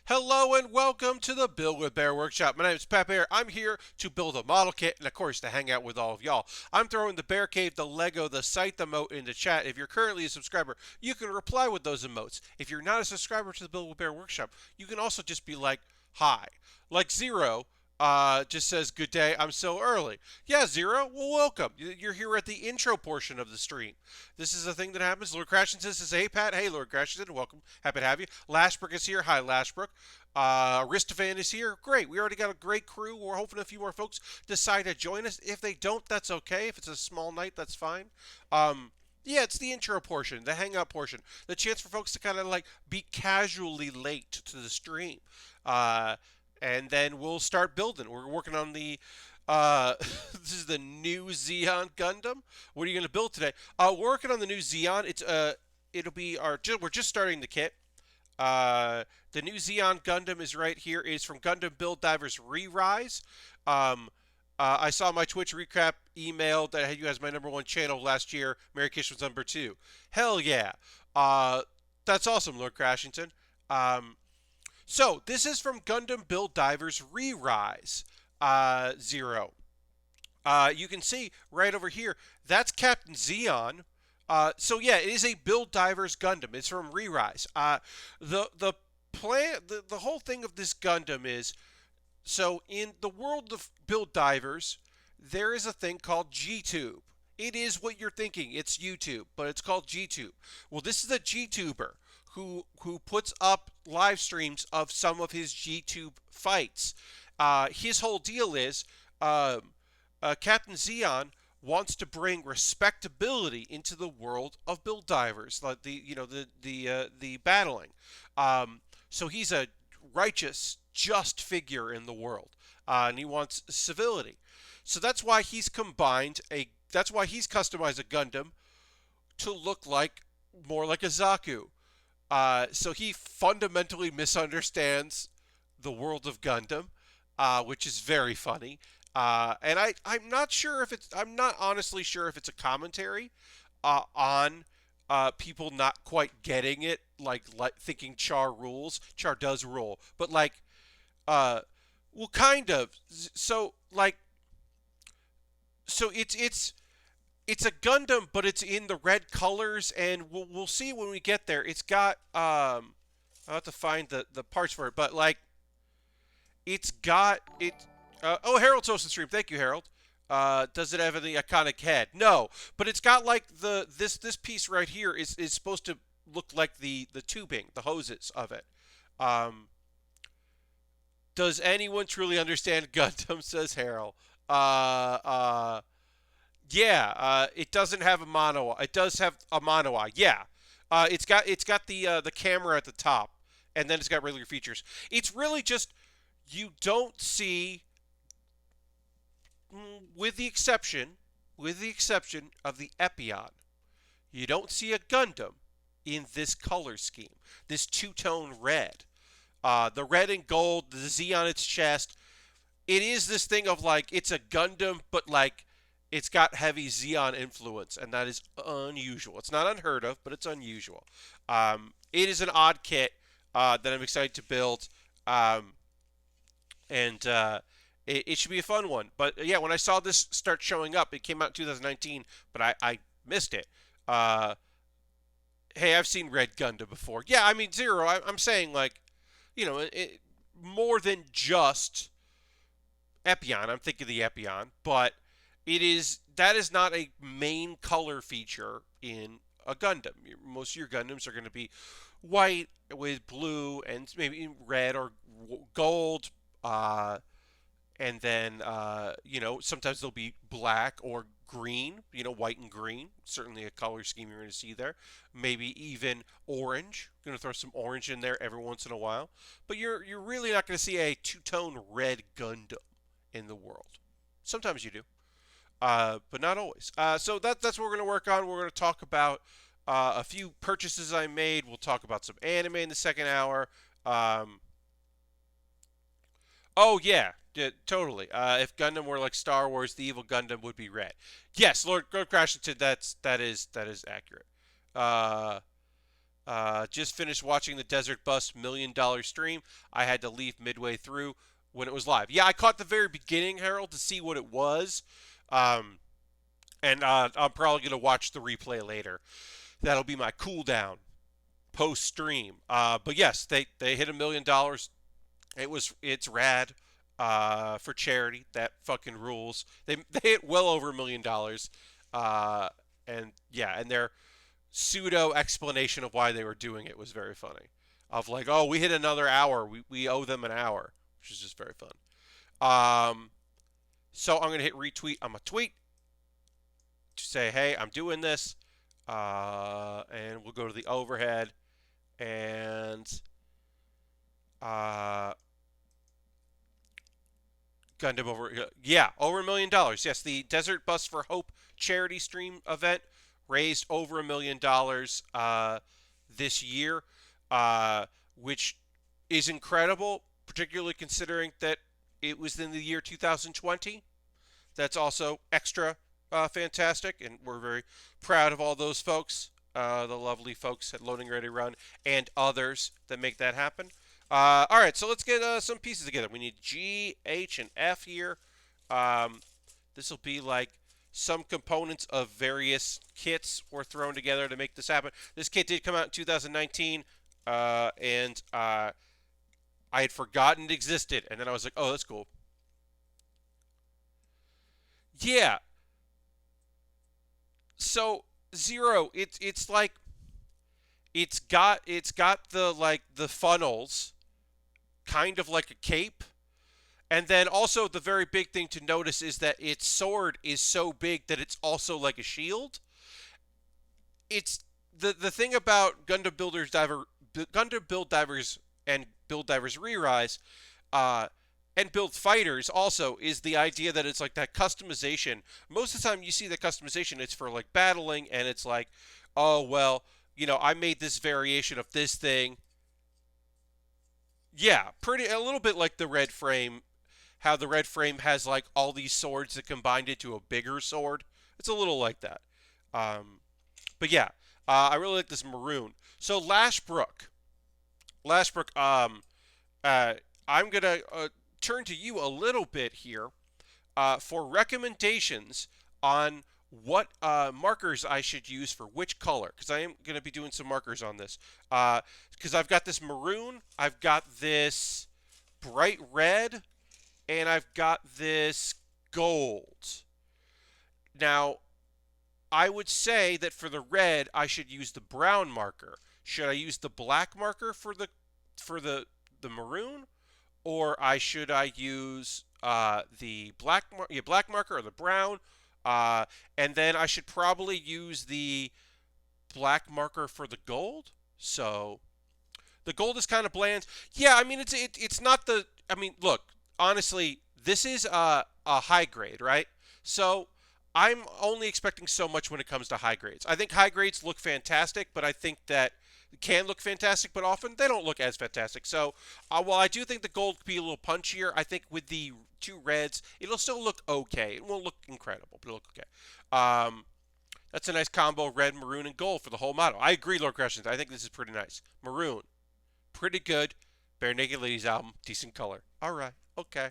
Hello and welcome to the Build With Baer Workshop. My name is Pat Baer. I'm here to build a model kit and, of course, to hang out with all of y'all. I'm throwing the Bear Cave, the Lego, the site, the emote in the chat. If you're currently a subscriber, you can reply with those emotes. If you're not a subscriber to the Build With Baer Workshop, you can also just be like, hi. Like Zero just says, good day, I'm so early. Yeah, Zero, well, welcome. You're here at the intro portion of the stream. This is a thing that happens. Lord Crashington says, hey, Pat. Hey, Lord Crashington, welcome. Happy to have you. Lashbrook is here. Hi, Lashbrook. Aristophan is here. Great. We already got a great crew. We're hoping a few more folks decide to join us. If they don't, that's okay. If it's a small night, that's fine. Yeah, it's the intro portion, the hangout portion, the chance for folks to kind of like be casually late to the stream. And then we'll start building. We're working on the this is the Nu-Zeon Gundam. What are you going to build today? We're working on the Nu-Zeon. It'll be we're just starting the kit. The Nu-Zeon Gundam is right here. It's from Gundam Build Divers Re-Rise. I saw my Twitch recap email that I had you as my #1 channel last year. Merry Christmas #2. Hell yeah. That's awesome, Lord Crashington. So this is from Gundam Build Divers Re-Rise 0. You can see right over here, that's Captain Zeon. So yeah, it is a Build Divers Gundam. It's from Re-Rise. The whole thing of this Gundam is, so in the world of Build Divers, there is a thing called G-Tube. It is what you're thinking. It's YouTube, but it's called G-Tube. Well, this is a G-Tuber who puts up live streams of some of his G-Tube fights. His whole deal is Captain Zeon wants to bring respectability into the world of Build Divers, like the battling. So he's a righteous, just figure in the world, and he wants civility. So that's why he's customized a Gundam to look more like a Zaku. So he fundamentally misunderstands the world of Gundam, which is very funny. And I'm not honestly sure if it's a commentary on people not quite getting it, like thinking Char rules. Char does rule, but well, kind of. So it's a Gundam, but it's in the red colors, and we'll see when we get there. It's got I'll have to find the parts for it, but it's got it. Oh, Harold's hosting stream. Thank you, Harold. Does it have any iconic head? No, but it's got this piece right here is supposed to look like the tubing, the hoses of it. Does anyone truly understand Gundam? Says Harold. Yeah, it doesn't have a mono. It does have a mono eye. Yeah, it's got the camera at the top, and then it's got regular features. It's really just you don't see, with the exception of the Epion, you don't see a Gundam in this color scheme, this two-tone red. The red and gold, the Z on its chest. It is this thing of it's a Gundam, but it's got heavy Zeon influence, and that is unusual. It's not unheard of, but it's unusual. It is an odd kit that I'm excited to build, and it should be a fun one. But yeah, when I saw this start showing up, it came out in 2019, but I missed it. Hey, I've seen Red Gundam before. Yeah, I mean, Zero, I'm saying more than just Epion. I'm thinking the Epion, but that is not a main color feature in a Gundam. Most of your Gundams are going to be white with blue and maybe red or gold, and then sometimes they'll be black or green. White and green. Certainly a color scheme you're going to see there. Maybe even orange. Going to throw some orange in there every once in a while. But you're really not going to see a two-tone red Gundam in the world. Sometimes you do. But not always. So that's what we're going to work on. We're going to talk about a few purchases I made. We'll talk about some anime in the second hour. Oh yeah, totally. If Gundam were like Star Wars, the evil Gundam would be red. Yes, Lord Crashington, that is accurate. just finished watching the Desert Bus $1,000,000 stream. I had to leave midway through when it was live. Yeah, I caught the very beginning, Harold, to see what it was. Um, and I'm probably going to watch the replay later. That'll be my cooldown post stream. But yes, they hit $1,000,000. It's rad. For charity, that fucking rules. They hit well over $1,000,000. And yeah, and their pseudo explanation of why they were doing it was very funny. Of like, oh, we hit another hour. We owe them an hour, which is just very fun. So I'm gonna hit retweet on my tweet to say, hey, I'm doing this. And we'll go to the overhead and Gundam over, yeah, over $1,000,000. Yes, the Desert Bus for Hope charity stream event raised over $1,000,000 this year, which is incredible, particularly considering that it was in the year 2020. That's also extra fantastic, and we're very proud of all those folks, the lovely folks at Loading Ready Run, and others that make that happen. All right, so let's get some pieces together. We need G, H, and F here. This will be like some components of various kits were thrown together to make this happen. This kit did come out in 2019, and I had forgotten it existed, and then I was like, oh, that's cool. Yeah. So Zero, it's like it's got the funnels, kind of like a cape. And then also the very big thing to notice is that its sword is so big that it's also like a shield. It's the thing about Gundam Build Divers and Build Divers Re-Rise, and Build Fighters also is the idea that it's like that customization. Most of the time you see the customization, it's for like battling, and it's like, oh well, I made this variation of this thing. Yeah, a little bit like the red frame, how the red frame has like all these swords that combined into a bigger sword. It's a little like that. But yeah, I really like this maroon. So Lashbrook, I'm gonna turn to you a little bit here for recommendations on what markers I should use for which color, because I am going to be doing some markers on this. Because I've got this maroon, I've got this bright red, and I've got this gold. Now, I would say that for the red, I should use the brown marker. Should I use the black marker for the maroon, or should I use the black marker or the brown? And then I should probably use the black marker for the gold. So the gold is kind of bland. Yeah, I mean it's not the. I mean, look, honestly, this is a high grade, right? So I'm only expecting so much when it comes to high grades. I think high grades look fantastic, but I think that can look fantastic, but often they don't look as fantastic. So while I do think the gold could be a little punchier, I think with the two reds, it'll still look okay. It won't look incredible, but it'll look okay. That's a nice combo, red, maroon, and gold for the whole model. I agree, Lord Crescent. I think this is pretty nice. Maroon, pretty good. Bare Naked Ladies album, decent color. All right, okay,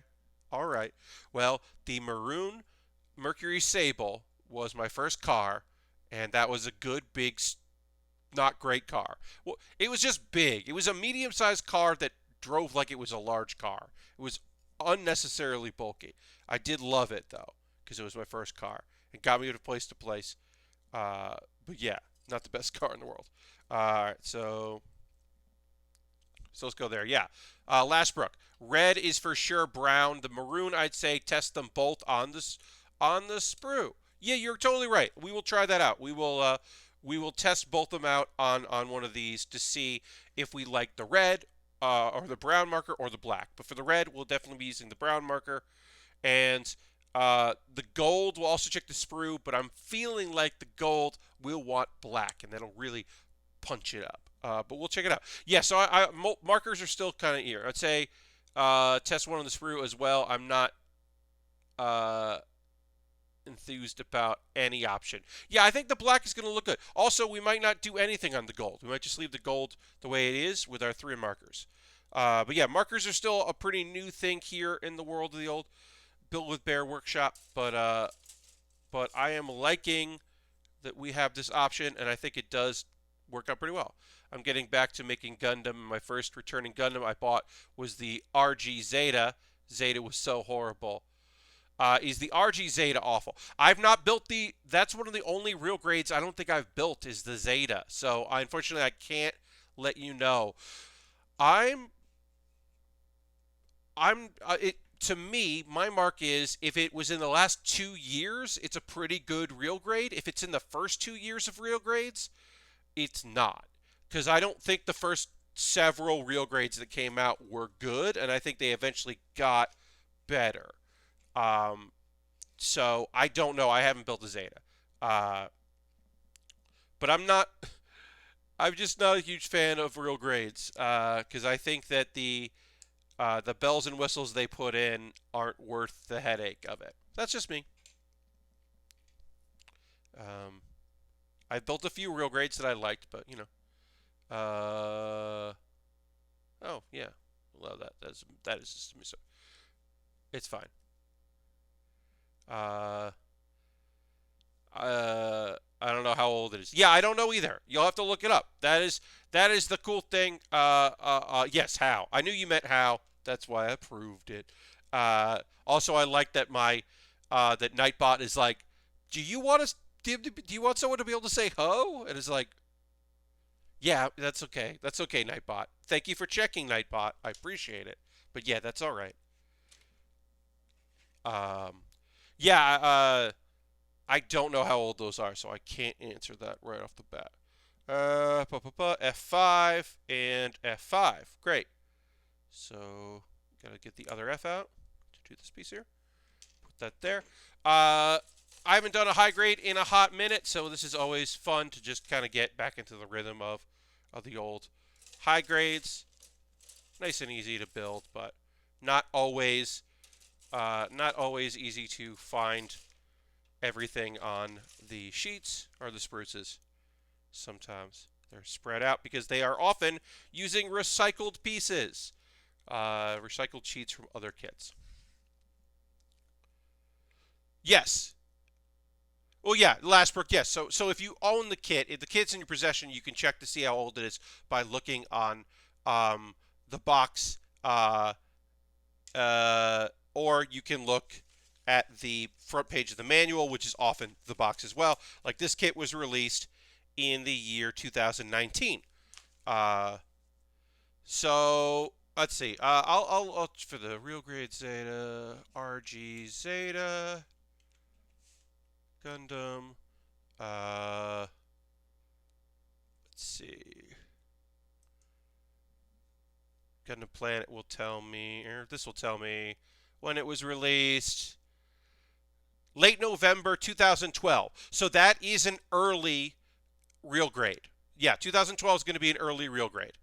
all right. Well, the maroon Mercury Sable was my first car, and that was a good, big, not great car. Well, it was just big. It was a medium-sized car that drove like it was a large car. It was unnecessarily bulky. I did love it, though, because it was my first car. It got me from place to place. But yeah, not the best car in the world. All right, so let's go there. Yeah. Lashbrook. Red is for sure brown. The maroon, I'd say, test them both on the sprue. Yeah, you're totally right. We will try that out. We will test both of them out on one of these to see if we like the red or the brown marker or the black. But for the red, we'll definitely be using the brown marker. And the gold, we'll also check the sprue, but I'm feeling like the gold will want black, and that'll really punch it up. But we'll check it out. Yeah, so markers are still kind of here. I'd say test one on the sprue as well. I'm not enthused about any option. Yeah, I think the black is going to look good. Also, we might not do anything on the gold. We might just leave the gold the way it is with our 3 markers. But yeah, markers are still a pretty new thing here in the world of the old Build With Baer Workshop. But I am liking that we have this option, and I think it does work out pretty well. I'm getting back to making Gundam. My first returning Gundam I bought was the RG Zeta. Zeta was so horrible. Is the RG Zeta awful? I've not built the. That's one of the only real grades I don't think I've built is the Zeta. So unfortunately, I can't let you know. I'm. It to me, my mark is if it was in the last 2 years, it's a pretty good real grade. If it's in the first 2 years of real grades, it's not. Because I don't think the first several real grades that came out were good, and I think they eventually got better. So I don't know. I haven't built a Zeta. But I'm not. I'm just not a huge fan of real grades because I think that the bells and whistles they put in aren't worth the headache of it. That's just me. I've built a few real grades that I liked, but you know. Oh yeah, allow that. That is just me. So it's fine. Uh, I don't know how old it is. Yeah, I don't know either. You'll have to look it up. That is the cool thing. Yes, how. I knew you meant how. That's why I proved it. Also, I like that that Nightbot is like, do you want us? Do you want someone to be able to say ho? And it's like, yeah, that's okay. That's okay, Nightbot. Thank you for checking, Nightbot. I appreciate it. But yeah, that's all right. Um, yeah. I don't know how old those are, so I can't answer that right off the bat. F5 and F5. Great. So, gotta get the other F out to do this piece here. Put that there. I haven't done a high grade in a hot minute, so this is always fun to just kind of get back into the rhythm of the old high grades. Nice and easy to build, but not always easy to find everything on the sheets or the spruces. Sometimes they're spread out because they are often using recycled pieces, recycled sheets from other kits. Yes. Well, yeah, last perk, yes. So if you own the kit, if the kit's in your possession, you can check to see how old it is by looking on the box, or you can look at the front page of the manual, which is often the box as well. Like this kit was released in the year 2019. So let's see. I'll for the real grade Zeta, RG Zeta, Gundam. Let's see. Gundam Planet will tell me, or this will tell me when it was released. Late November 2012. So that is an early real grade. Yeah, 2012 is going to be an early real grade.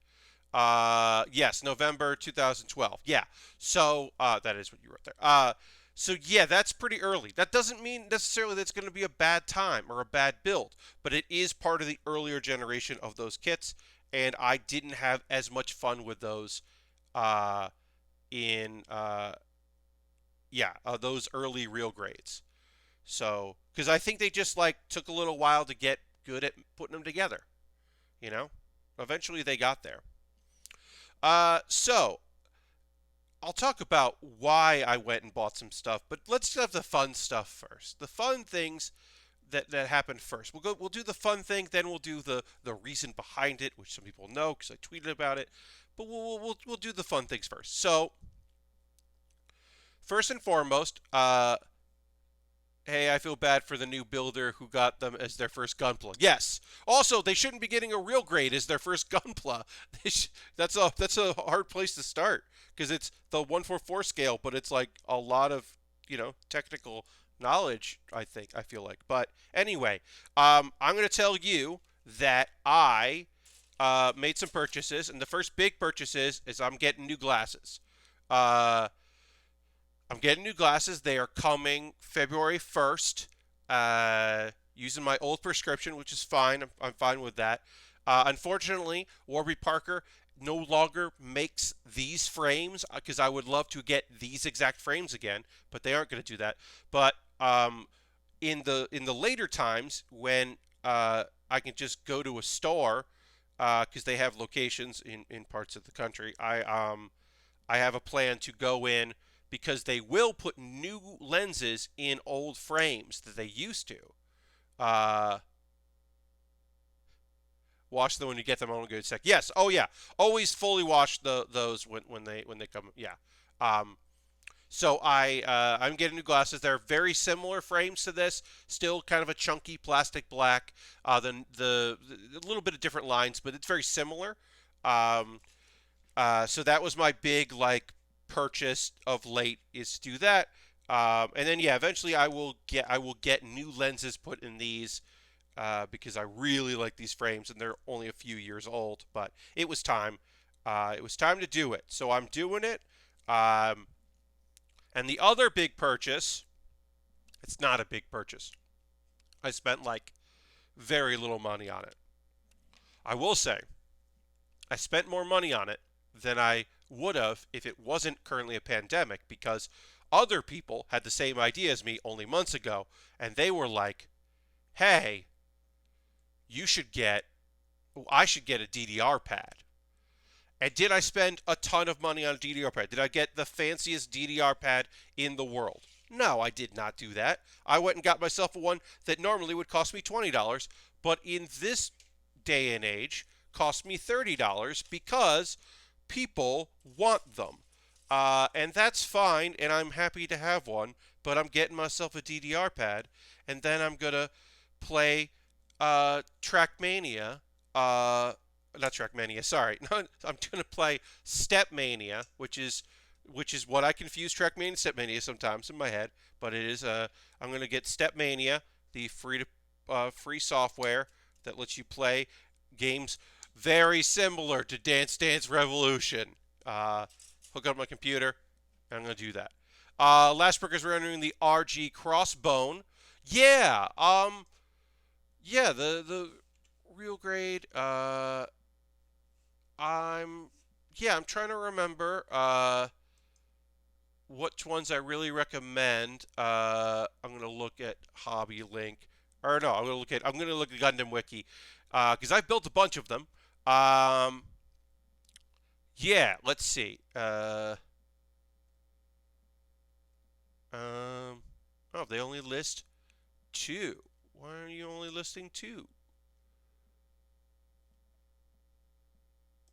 Yes, November 2012. Yeah. So that is what you wrote there. So yeah, that's pretty early. That doesn't mean necessarily that's going to be a bad time or a bad build, but it is part of the earlier generation of those kits, and I didn't have as much fun with those in those early real grades. So, because I think they just like took a little while to get good at putting them together. You know, eventually they got there. So I'll talk about why I went and bought some stuff, but let's have the fun stuff first. The fun things that happened first. We'll do the fun thing, then we'll do the reason behind it, which some people know because I tweeted about it. But we'll do the fun things first. So first and foremost, hey, I feel bad for the new builder who got them as their first Gunpla. Yes. Also, they shouldn't be getting a real grade as their first Gunpla. That's a hard place to start because it's the 144 scale, but it's like a lot of technical knowledge. I feel like. But anyway, I'm going to tell you that I made some purchases, and the first big purchase is I'm getting new glasses. I'm getting new glasses. They are coming February 1st. Using my old prescription, which is fine. I'm fine with that. Unfortunately, Warby Parker no longer makes these frames because I would love to get these exact frames again, but they aren't going to do that. But in the later times when I can just go to a store because they have locations in parts of the country, I have a plan to go in because they will put new lenses in old frames that they used to. Uh, Wash them when you get them on a good sec. Yes. Oh yeah. Always fully wash those when they come. Yeah. Um, so I'm getting new glasses. They're very similar frames to this. Still kind of a chunky plastic black. The a little bit of different lines, but it's very similar. Um, so that was my big like purchase of late is to do that. And then yeah, eventually I will get new lenses put in these because I really like these frames and they're only a few years old. But it was time. It was time to do it. So I'm doing it. Um, and the other big purchase, it's not a big purchase. I spent like very little money on it. I will say I spent more money on it than I would have if it wasn't currently a pandemic because other people had the same idea as me only months ago and they were like, "Hey, you should get I should get a DDR pad." And did I spend a ton of money on a DDR pad? Did I get the fanciest DDR pad in the world? No, I did not do that. I went and got myself one that normally would cost me $20, but in this day and age cost me $30 because people want them. And that's fine, and I'm happy to have one, but I'm getting myself a DDR pad, and then I'm going to play Trackmania. Not Trackmania, sorry. I'm going to play Stepmania, which is what I confuse Trackmania and Stepmania sometimes in my head, but it is I'm going to get Stepmania, the free software that lets you play games very similar to Dance Dance Revolution. Hook up my computer, and I'm going to do that. Last we're entering the RG Crossbone. Yeah, yeah, the real grade. I'm trying to remember which ones I really recommend. I'm gonna look at Hobby Link, or no, I'm gonna look at Gundam Wiki, because I've built a bunch of them. Um, yeah, let's see. Oh, they only list two. Why are you only listing two?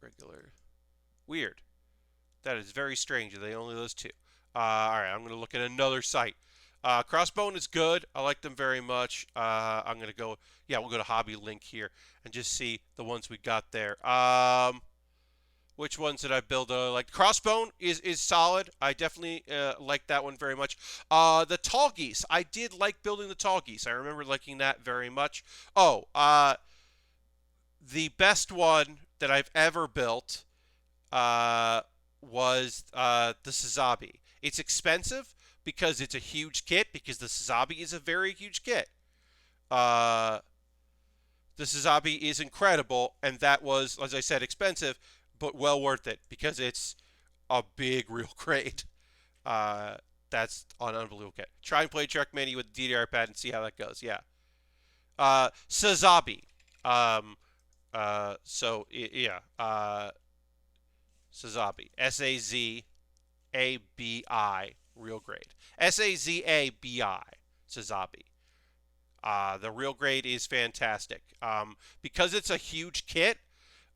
Regular. Weird. That is very strange. They only list two. All right, I'm going to look at another site. Crossbone is good. I like them very much. I'm going to go, yeah, we'll go to Hobby Link here and just see the ones we got there. Which ones did I build? Like Crossbone is solid. I definitely like that one very much. The Tall Geese. I did like building the Tall Geese. I remember liking that very much. Oh, the best one that I've ever built was the Sazabi. It's expensive because it's a huge kit, because the Sazabi is a very huge kit. Uh, the Sazabi is incredible, and that was, as I said, expensive, but well worth it because it's a big real grade. Uh, that's an unbelievable kit. Try and play Trackmania with the DDR pad and see how that goes. Yeah. Sazabi. Um, yeah. Sazabi. Sazabi. Real grade. Sazabi. Sazabi. The real grade is fantastic. Because it's a huge kit,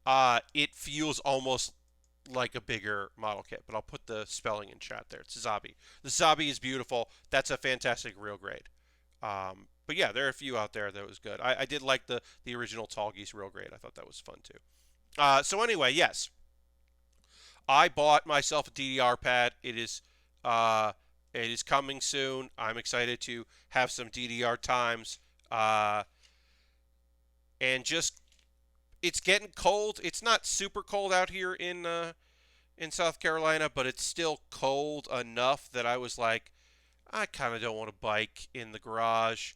it feels almost like a bigger model kit. But I'll put the spelling in chat there. It's Sazabi. The Sazabi is beautiful. That's a fantastic real grade. But yeah, there are a few out there that was good. I did like the original Tall Geese real grade. I thought that was fun too. So anyway, yes, I bought myself a DDR pad. It is coming soon. I'm excited to have some DDR times. And just it's getting cold. It's not super cold out here in in South Carolina, but it's still cold enough that I was like, I kind of don't want to bike in the garage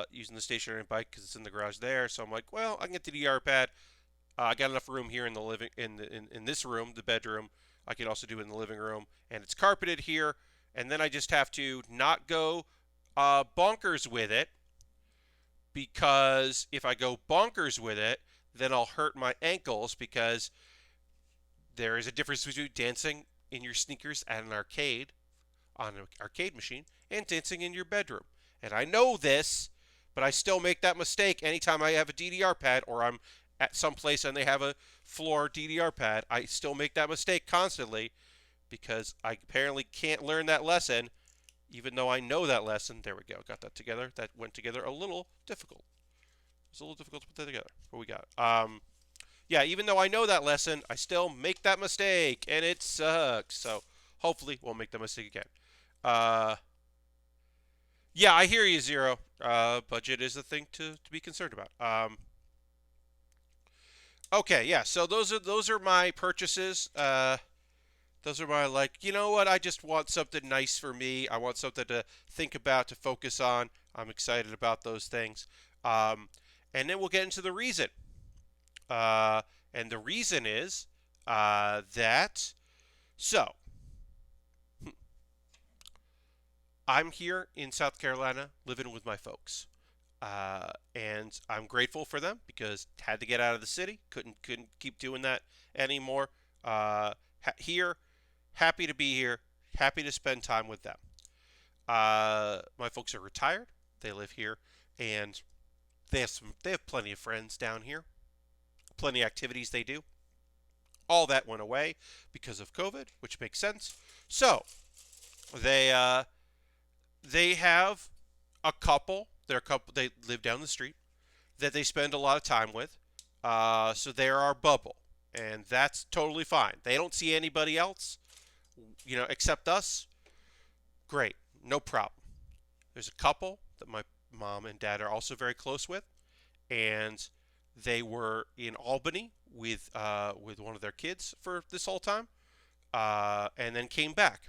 using the stationary bike because it's in the garage there. So I'm like, well, I can get the DR pad. I got enough room here in the living in this room, the bedroom. I can also do it in the living room, and it's carpeted here. And then I just have to not go bonkers with it, because if I go bonkers with it, then I'll hurt my ankles, because there is a difference between dancing in your sneakers at an arcade on an arcade machine and dancing in your bedroom. And I know this, but I still make that mistake anytime I have a DDR pad or I'm at some place and they have a floor DDR pad. I still make that mistake constantly because I apparently can't learn that lesson, even though I know that lesson. There we go. Got that together. That went together a little difficult. It's a little difficult to put that together. What we got? Yeah, even though I know that lesson, I still make that mistake, and it sucks. So hopefully we'll make that mistake again. Uh, yeah, I hear you, Zero. Budget is a thing to be concerned about. Okay, yeah. So those are my purchases. Those are my, like, you know what? I just want something nice for me. I want something to think about, to focus on. I'm excited about those things. And then we'll get into the reason. Uh, and the reason is that so I'm here in South Carolina living with my folks. And I'm grateful for them because had to get out of the city, couldn't keep doing that anymore. Here, happy to be here, happy to spend time with them. My folks are retired. They live here, and they have plenty of friends down here, plenty of activities they do. All that went away because of COVID, which makes sense. So they they have a couple. They're a couple. They live down the street that they spend a lot of time with. So they're our bubble, and that's totally fine. They don't see anybody else, except us. Great, no problem. There's a couple that my mom and dad are also very close with, and they were in Albany with one of their kids for this whole time, and then came back,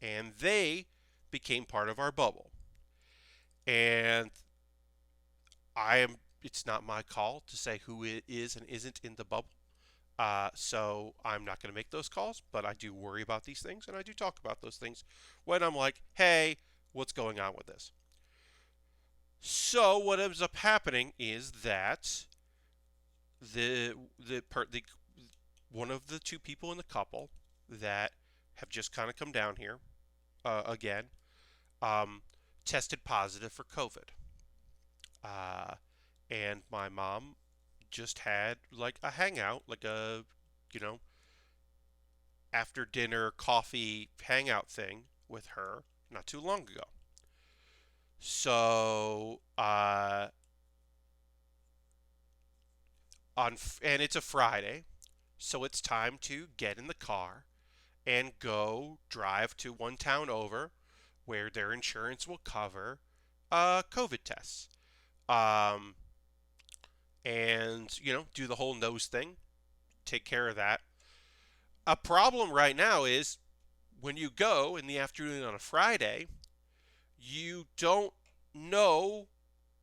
and they became part of our bubble. And it's not my call to say who it is and isn't in the bubble. So I'm not going to make those calls, but I do worry about these things, and I do talk about those things when I'm like, hey, what's going on with this? So what ends up happening is that the one of the two people in the couple that have just kind of come down here again um, tested positive for COVID. Uh, and my mom just had like a hangout, like a, you know, after dinner coffee hangout thing with her not too long ago. So, and it's a Friday, so it's time to get in the car and go drive to one town over where their insurance will cover COVID tests. Um, and do the whole nose thing, take care of that. A problem right now is when you go in the afternoon on a Friday, you don't know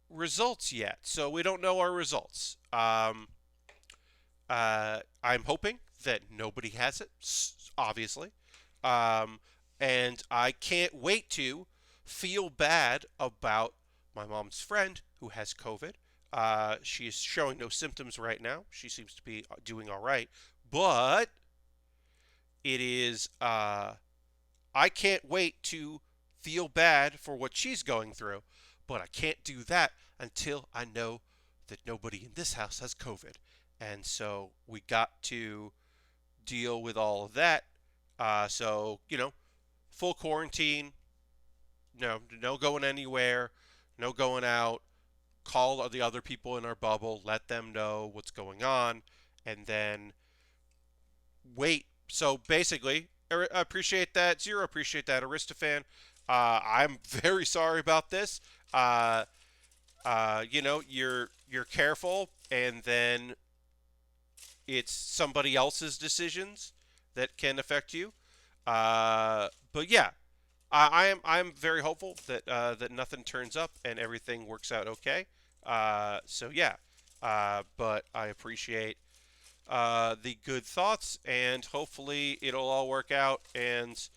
results yet. So we don't know our results. I'm hoping that nobody has it, obviously. Um, and I can't wait to feel bad about my mom's friend who has COVID. She is showing no symptoms right now. She seems to be doing all right. But it is, I can't wait to feel bad for what she's going through. But I can't do that until I know that nobody in this house has COVID. And so we got to deal with all of that. So, full quarantine, no going anywhere, no going out. Call the other people in our bubble, let them know what's going on, and then wait. So basically, I appreciate that. Zero, appreciate that. Aristofan, I'm very sorry about this. You're careful, and then it's somebody else's decisions that can affect you. But yeah, I'm very hopeful that that nothing turns up and everything works out okay. So yeah, but I appreciate the good thoughts, and hopefully it'll all work out and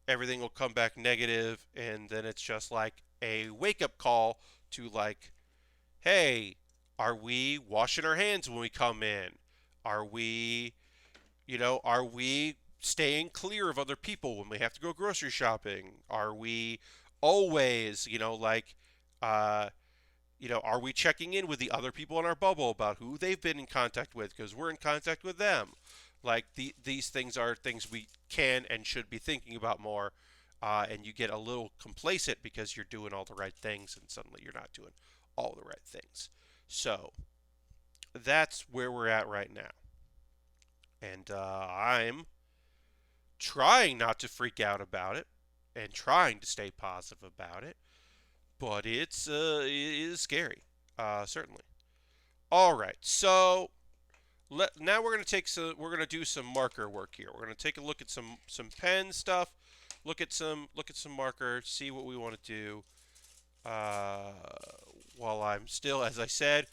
everything will come back negative, and then it's just like a wake up call to like, hey, are we washing our hands when we come in? Are we, are we staying clear of other people when we have to go grocery shopping? Are we always, uh, are we checking in with the other people in our bubble about who they've been in contact with because we're in contact with them? Like these things are things we can and should be thinking about more, and you get a little complacent because you're doing all the right things, and suddenly you're not doing all the right things. So that's where we're at right now, and I'm trying not to freak out about it and trying to stay positive about it, but it is scary, certainly. All right, so now we're gonna do some marker work here. We're gonna take a look at some pen stuff, look at some marker, see what we want to do. While I'm still, as I said,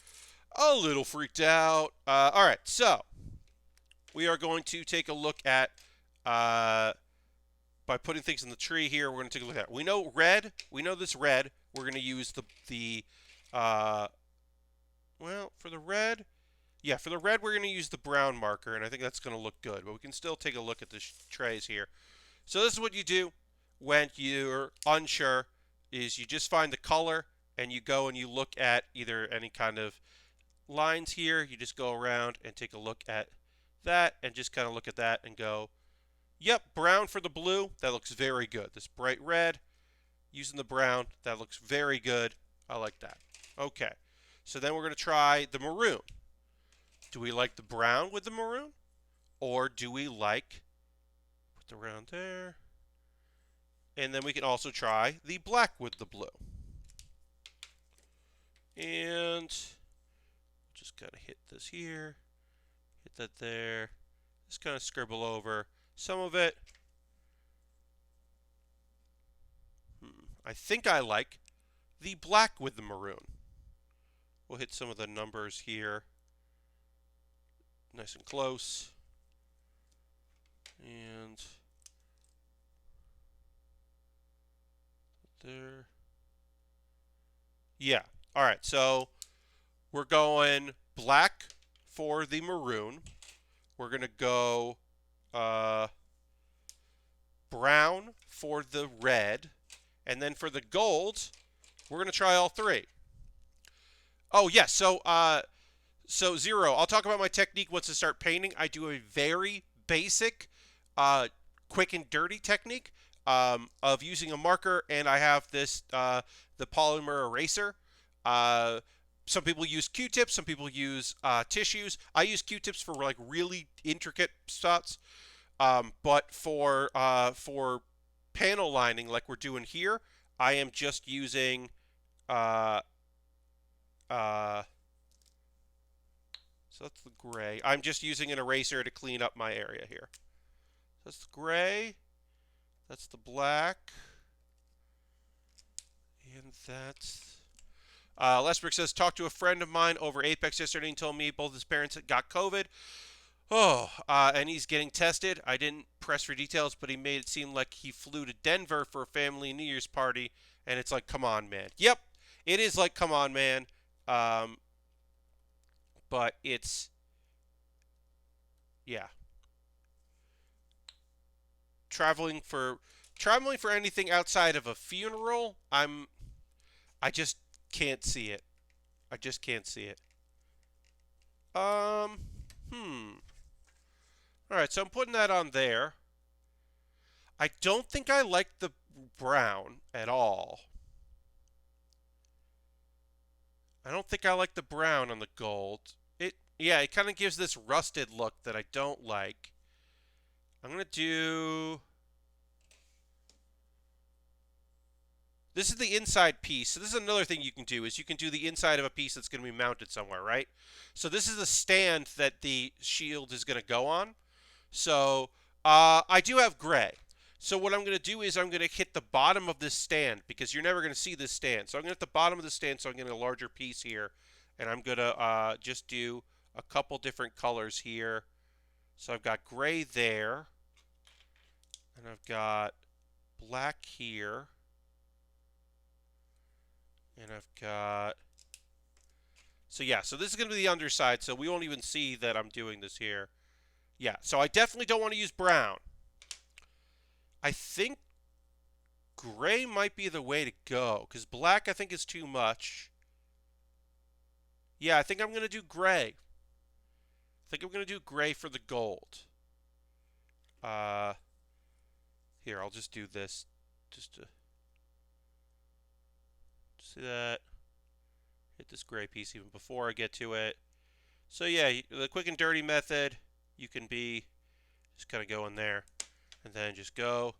a little freaked out. All right, so we are going to take a look at by putting things in the tree here. We're going to take a look at it. We know red. We know this red. We're going to use the well, for the red, yeah, for the red, we're going to use the brown marker, and I think that's going to look good. But we can still take a look at the trays here. So this is what you do when you're unsure, is you just find the color, and you go and you look at either any kind of lines here. You just go around and take a look at that, and just kind of look at that and go, yep, brown for the blue. That looks very good. This bright red, using the brown, that looks very good. I like that. Okay. So then we're going to try the maroon. Do we like the brown with the maroon? Or do we like, put the round there. And then we can also try the black with the blue. And just kind of hit this here. Hit that there. Just kind of scribble over some of it. I think I like the black with the maroon. We'll hit some of the numbers here. Nice and close. And there. Yeah. All right. So we're going black for the maroon. We're going to go brown for the red. And then for the gold, we're going to try all three. Oh, yes. So Zero, I'll talk about my technique once I start painting. I do a very basic, quick and dirty technique of using a marker, and I have this, the polymer eraser. Some people use Q-tips, some people use tissues. I use Q-tips for like really intricate spots, but for panel lining like we're doing here, I am just using so that's the gray. I'm just using an eraser to clean up my area here. That's the gray. That's the black. And that's... Lesbrick says, talked to a friend of mine over Apex yesterday and told me both his parents got COVID. Oh, and he's getting tested. I didn't press for details, but he made it seem like he flew to Denver for a family New Year's party. And it's like, come on, man. Yep, it is like, come on, man. But it's, yeah. Traveling for anything outside of a funeral, I just can't see it. I just can't see it. All right, so I'm putting that on there. I don't think I like the brown at all. I don't think I like the brown on the gold. Yeah, it kind of gives this rusted look that I don't like. I'm going to do... This is the inside piece. So this is another thing you can do, is you can do the inside of a piece that's going to be mounted somewhere, right? So this is the stand that the shield is going to go on. So I do have gray. So what I'm going to do is I'm going to hit the bottom of this stand because you're never going to see this stand. So I'm going to hit the bottom of the stand so I'm getting a larger piece here. And I'm going to just do a couple different colors here. So I've got gray there. And I've got black here. And I've got... So yeah, so this is going to be the underside, so we won't even see that I'm doing this here. Yeah, so I definitely don't want to use brown. I think gray might be the way to go, because black I think is too much. Yeah, I think I'm going to do gray. I think I'm going to do gray for the gold. Here, I'll just do this. Just to see that. Hit this gray piece even before I get to it. So yeah, the quick and dirty method, you can be just kind of go in there and then just go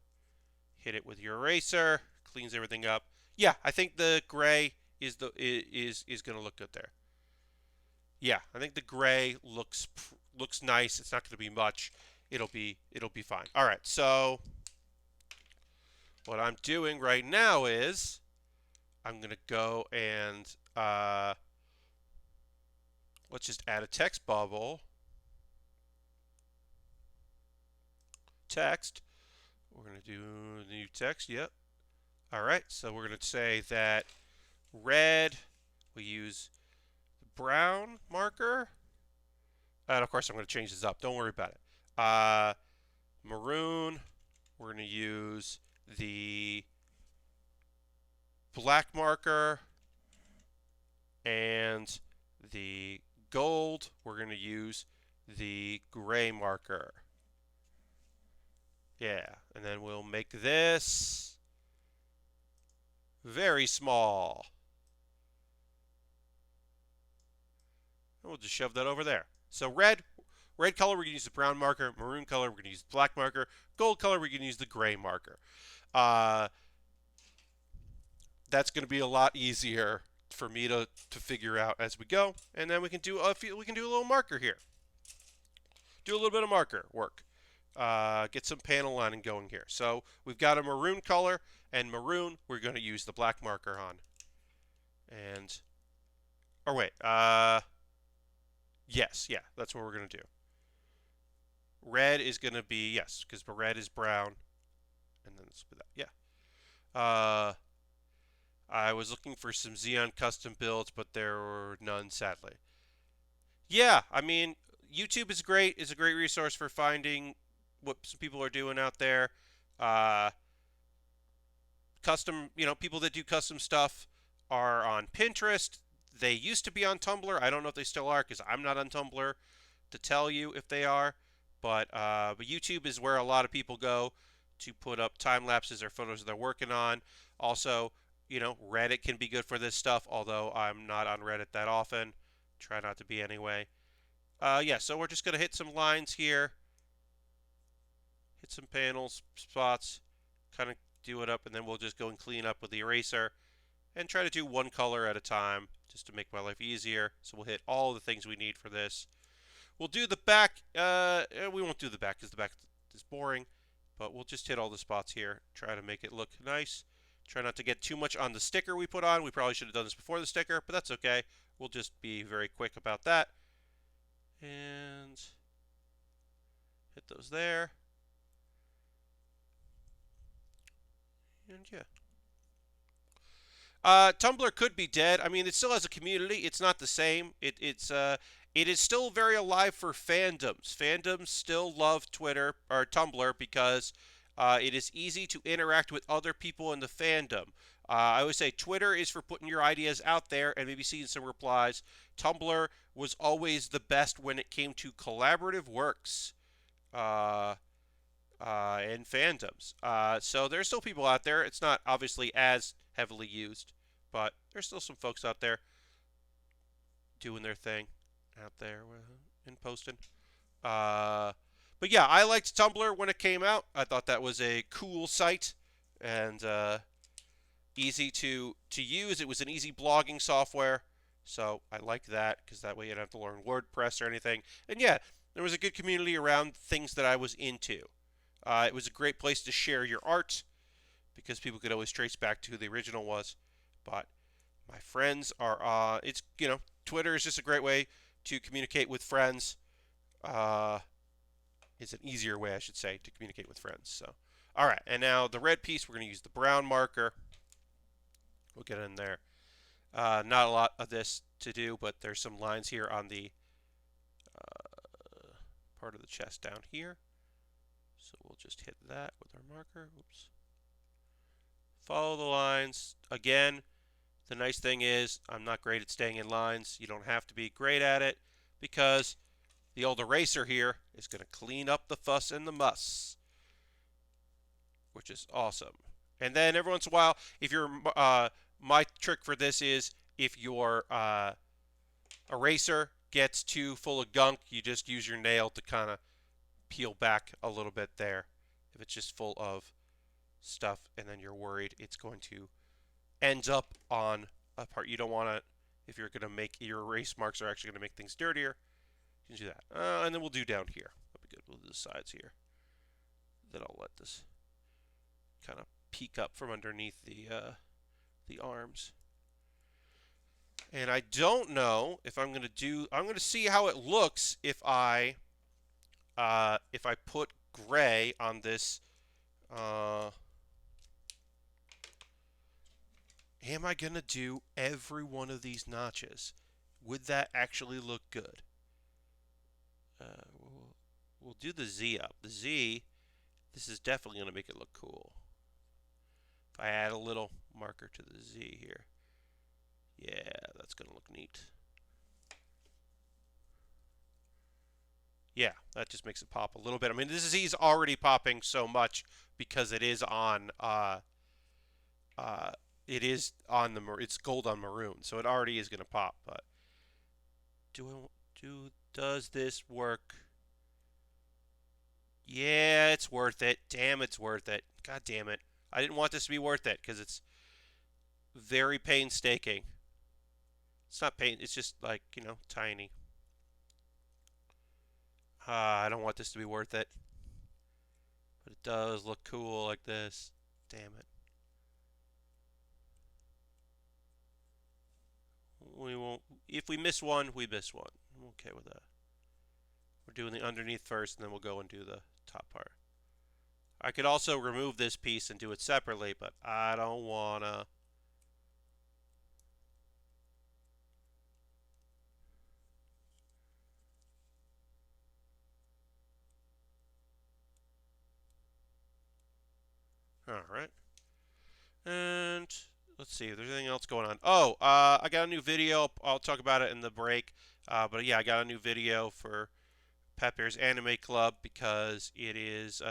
hit it with your eraser, cleans everything up. Yeah, I think the gray is going to look good there. Yeah, I think the gray looks nice. It's not going to be much. It'll be fine. All right. So what I'm doing right now is I'm going to go and let's just add a text bubble. Text. We're going to do new text. Yep. All right. So we're going to say that red, we use brown marker. And of course, I'm going to change this up. Don't worry about it. Maroon, we're going to use the black marker. And the gold, we're going to use the gray marker. Yeah, and then we'll make this very small. And we'll just shove that over there. So red color, we're going to use the brown marker. Maroon color, we're going to use the black marker. Gold color, we're going to use the gray marker. That's going to be a lot easier for me to figure out as we go. And then we can do a little marker here. Do a little bit of marker work. Get some panel lining going here. So we've got a maroon color, and maroon we're going to use the black marker on. And, or wait, yes, yeah, that's what we're going to do. Red is going to be, yes, because red is brown. And then let's put that, yeah. I was looking for some Xeon custom builds, but there were none, sadly. Yeah, I mean, YouTube is great. It's a great resource for finding what some people are doing out there. Custom, people that do custom stuff are on Pinterest. They used to be on Tumblr. I don't know if they still are because I'm not on Tumblr to tell you if they are. But YouTube is where a lot of people go to put up time lapses or photos they're working on. Also, Reddit can be good for this stuff, although I'm not on Reddit that often. Try not to be anyway. Yeah, so we're just going to hit some lines here. Hit some panels, spots, kind of do it up, and then we'll just go and clean up with the eraser and try to do one color at a time just to make my life easier. So we'll hit all the things we need for this. We'll do the back. We won't do the back because the back is boring, but we'll just hit all the spots here. Try to make it look nice. Try not to get too much on the sticker we put on. We probably should have done this before the sticker, but that's okay. We'll just be very quick about that. And hit those there. And yeah. Tumblr could be dead. I mean, it still has a community. It's not the same. It is still very alive for fandoms. Fandoms still love Twitter or Tumblr because it is easy to interact with other people in the fandom. I always say Twitter is for putting your ideas out there and maybe seeing some replies. Tumblr was always the best when it came to collaborative works and fandoms. So there's still people out there. It's not obviously as heavily used, but there's still some folks out there doing their thing out there and posting. But yeah, I liked Tumblr when it came out. I thought that was a cool site and easy to use. It was an easy blogging software, so I liked that because that way you don't have to learn WordPress or anything. And yeah, there was a good community around things that I was into. It was a great place to share your art because people could always trace back to who the original was. But my friends are, it's, Twitter is just a great way to communicate with friends. It's an easier way, I should say, to communicate with friends. So, all right, and now the red piece, we're going to use the brown marker. We'll get in there. Not a lot of this to do, but there's some lines here on the part of the chest down here. So we'll just hit that with our marker. Oops. Follow the lines. Again, the nice thing is I'm not great at staying in lines. You don't have to be great at it because the old eraser here is going to clean up the fuss and the muss, which is awesome. And then every once in a while, if you're my trick for this is if your eraser gets too full of gunk, you just use your nail to kind of peel back a little bit there. If it's just full of stuff and then you're worried it's going to end up on a part you don't want to, if you're going to make your erase marks are actually going to make things dirtier, you can do that. And then we'll do down here. That'll be good. We'll do the sides here. Then I'll let this kind of peek up from underneath the arms. And I don't know if I'm going to see how it looks if I put gray on this. Am I going to do every one of these notches? Would that actually look good? We'll do the Z up. The Z, this is definitely going to make it look cool. If I add a little marker to the Z here. Yeah, that's going to look neat. Yeah, that just makes it pop a little bit. I mean, this Z is already popping so much because it is on it's gold on maroon, so it already is going to pop. But does this work? Yeah, it's worth it. Damn, it's worth it. God damn it. I didn't want this to be worth it because it's very painstaking. It's not pain, it's just like, tiny. I don't want this to be worth it. But it does look cool like this. Damn it. We won't. If we miss one, we miss one. I'm okay with that. We're doing the underneath first, and then we'll go and do the top part. I could also remove this piece and do it separately, but I don't wanna. All right. And let's see if there's anything else going on. Oh, I got a new video. I'll talk about it in the break. But yeah, I got a new video for Pat Bear's Anime Club because it is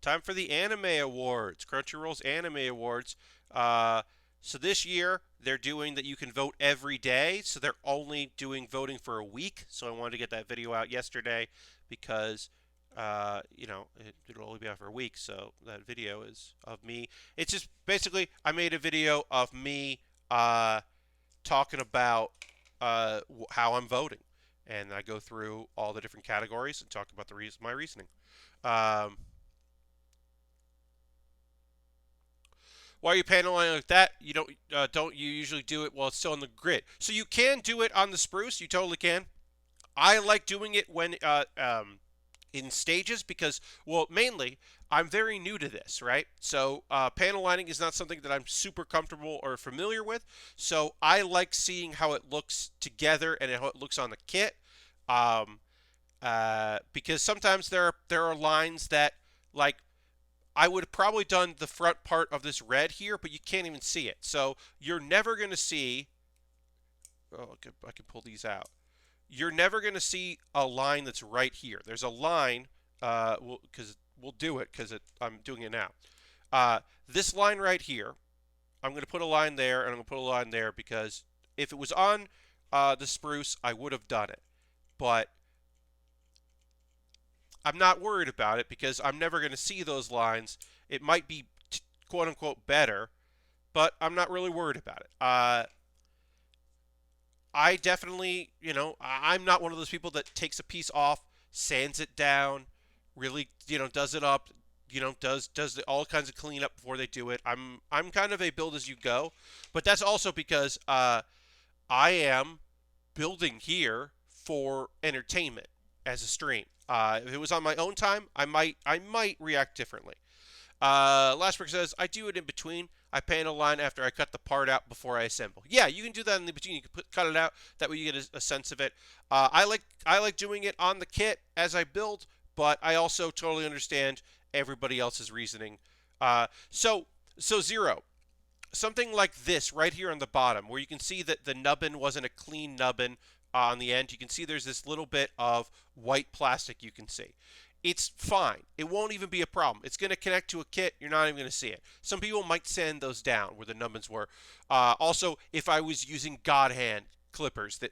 time for the Anime Awards, Crunchyroll's Anime Awards. So this year they're doing that you can vote every day. So they're only doing voting for a week. So I wanted to get that video out yesterday because it'll only be out for a week. So that video is of me. It's just basically I made a video of me talking about how I'm voting. And I go through all the different categories and talk about my reasoning. Why are you paneling like that? You don't you usually do it while it's still on the grid. So you can do it on the spruce. You totally can. I like doing it when in stages because, well, mainly I'm very new to this, right? So panel lining is not something that I'm super comfortable or familiar with. So I like seeing how it looks together and how it looks on the kit. Because sometimes there are lines that, like, I would have probably done the front part of this red here, but you can't even see it. So you're never going to see. Oh, I can pull these out. You're never going to see a line that's right here. There's a line, because we'll do it because I'm doing it now. This line right here, I'm going to put a line there, and I'm going to put a line there because if it was on the spruce, I would have done it. But I'm not worried about it because I'm never going to see those lines. It might be quote-unquote better, but I'm not really worried about it. I definitely, I'm not one of those people that takes a piece off, sands it down, really, does it up, does all kinds of cleanup before they do it. I'm kind of a build as you go, but that's also because I am building here for entertainment as a stream. If it was on my own time, I might react differently. Lashbrook says, I do it in between. I panel line after I cut the part out before I assemble. Yeah, you can do that in the between. You can cut it out. That way you get a sense of it. I like doing it on the kit as I build, but I also totally understand everybody else's reasoning. So Zero, something like this right here on the bottom, where you can see that the nubbin wasn't a clean nubbin on the end. You can see there's this little bit of white plastic you can see. It's fine. It won't even be a problem. It's going to connect to a kit. You're not even going to see it. Some people might sand those down where the nubbins were. Also, if I was using God hand clippers that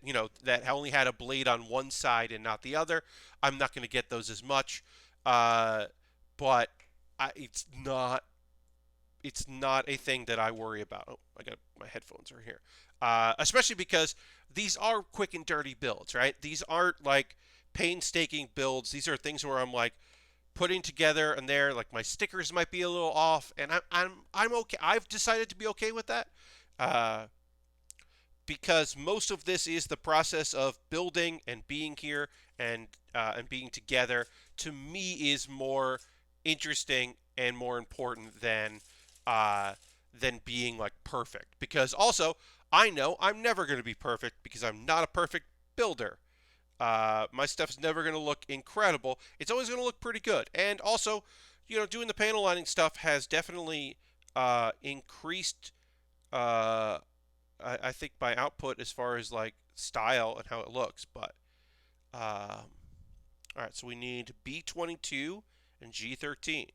only had a blade on one side and not the other, I'm not going to get those as much. But it's not a thing that I worry about. Oh, I got my headphones are here. Especially because these are quick and dirty builds, right? These aren't like painstaking builds. These are things where I'm like putting together and there, like my stickers might be a little off, and I'm okay. I've decided to be okay with that. Uh, because most of this is the process of building and being here and being together. To me, is more interesting and more important than being like perfect. Because also, I know I'm never going to be perfect because I'm not a perfect builder. My stuff's never going to look incredible. It's always going to look pretty good. And also, doing the panel lining stuff has definitely increased I think my output as far as like style and how it looks. But all right, so we need B22 and G13.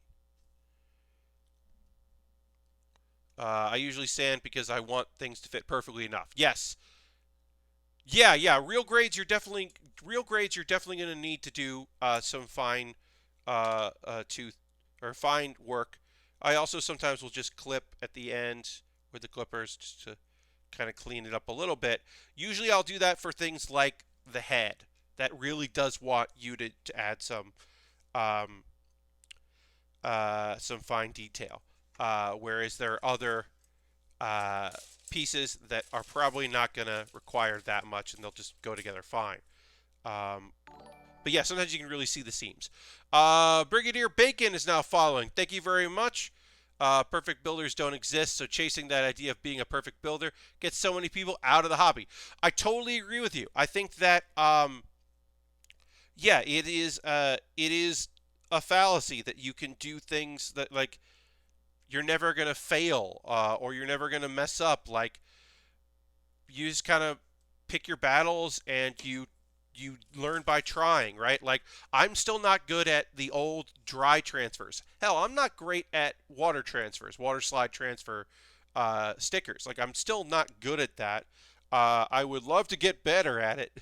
I usually sand because I want things to fit perfectly enough. Yes. Yeah. Real grades. You're definitely going to need to do some fine tooth or fine work. I also sometimes will just clip at the end with the clippers just to kind of clean it up a little bit. Usually I'll do that for things like the head. That really does want you to add um, some fine detail. Whereas there are other uh, pieces that are probably not going to require that much, and they'll just go together fine. Um, but yeah, sometimes you can really see the seams. Brigadier Bacon is now following. Thank you very much. Perfect builders don't exist, so chasing that idea of being a perfect builder gets so many people out of the hobby. I totally agree with you. I think that, yeah, it is a fallacy that you can do things that like you're never gonna fail or you're never gonna mess up. Like you just kind of pick your battles and you learn by trying, right? Like I'm still not good at the old dry transfers. Hell, I'm not great at water transfers, water slide transfer stickers. Like I'm still not good at that. I would love to get better at it,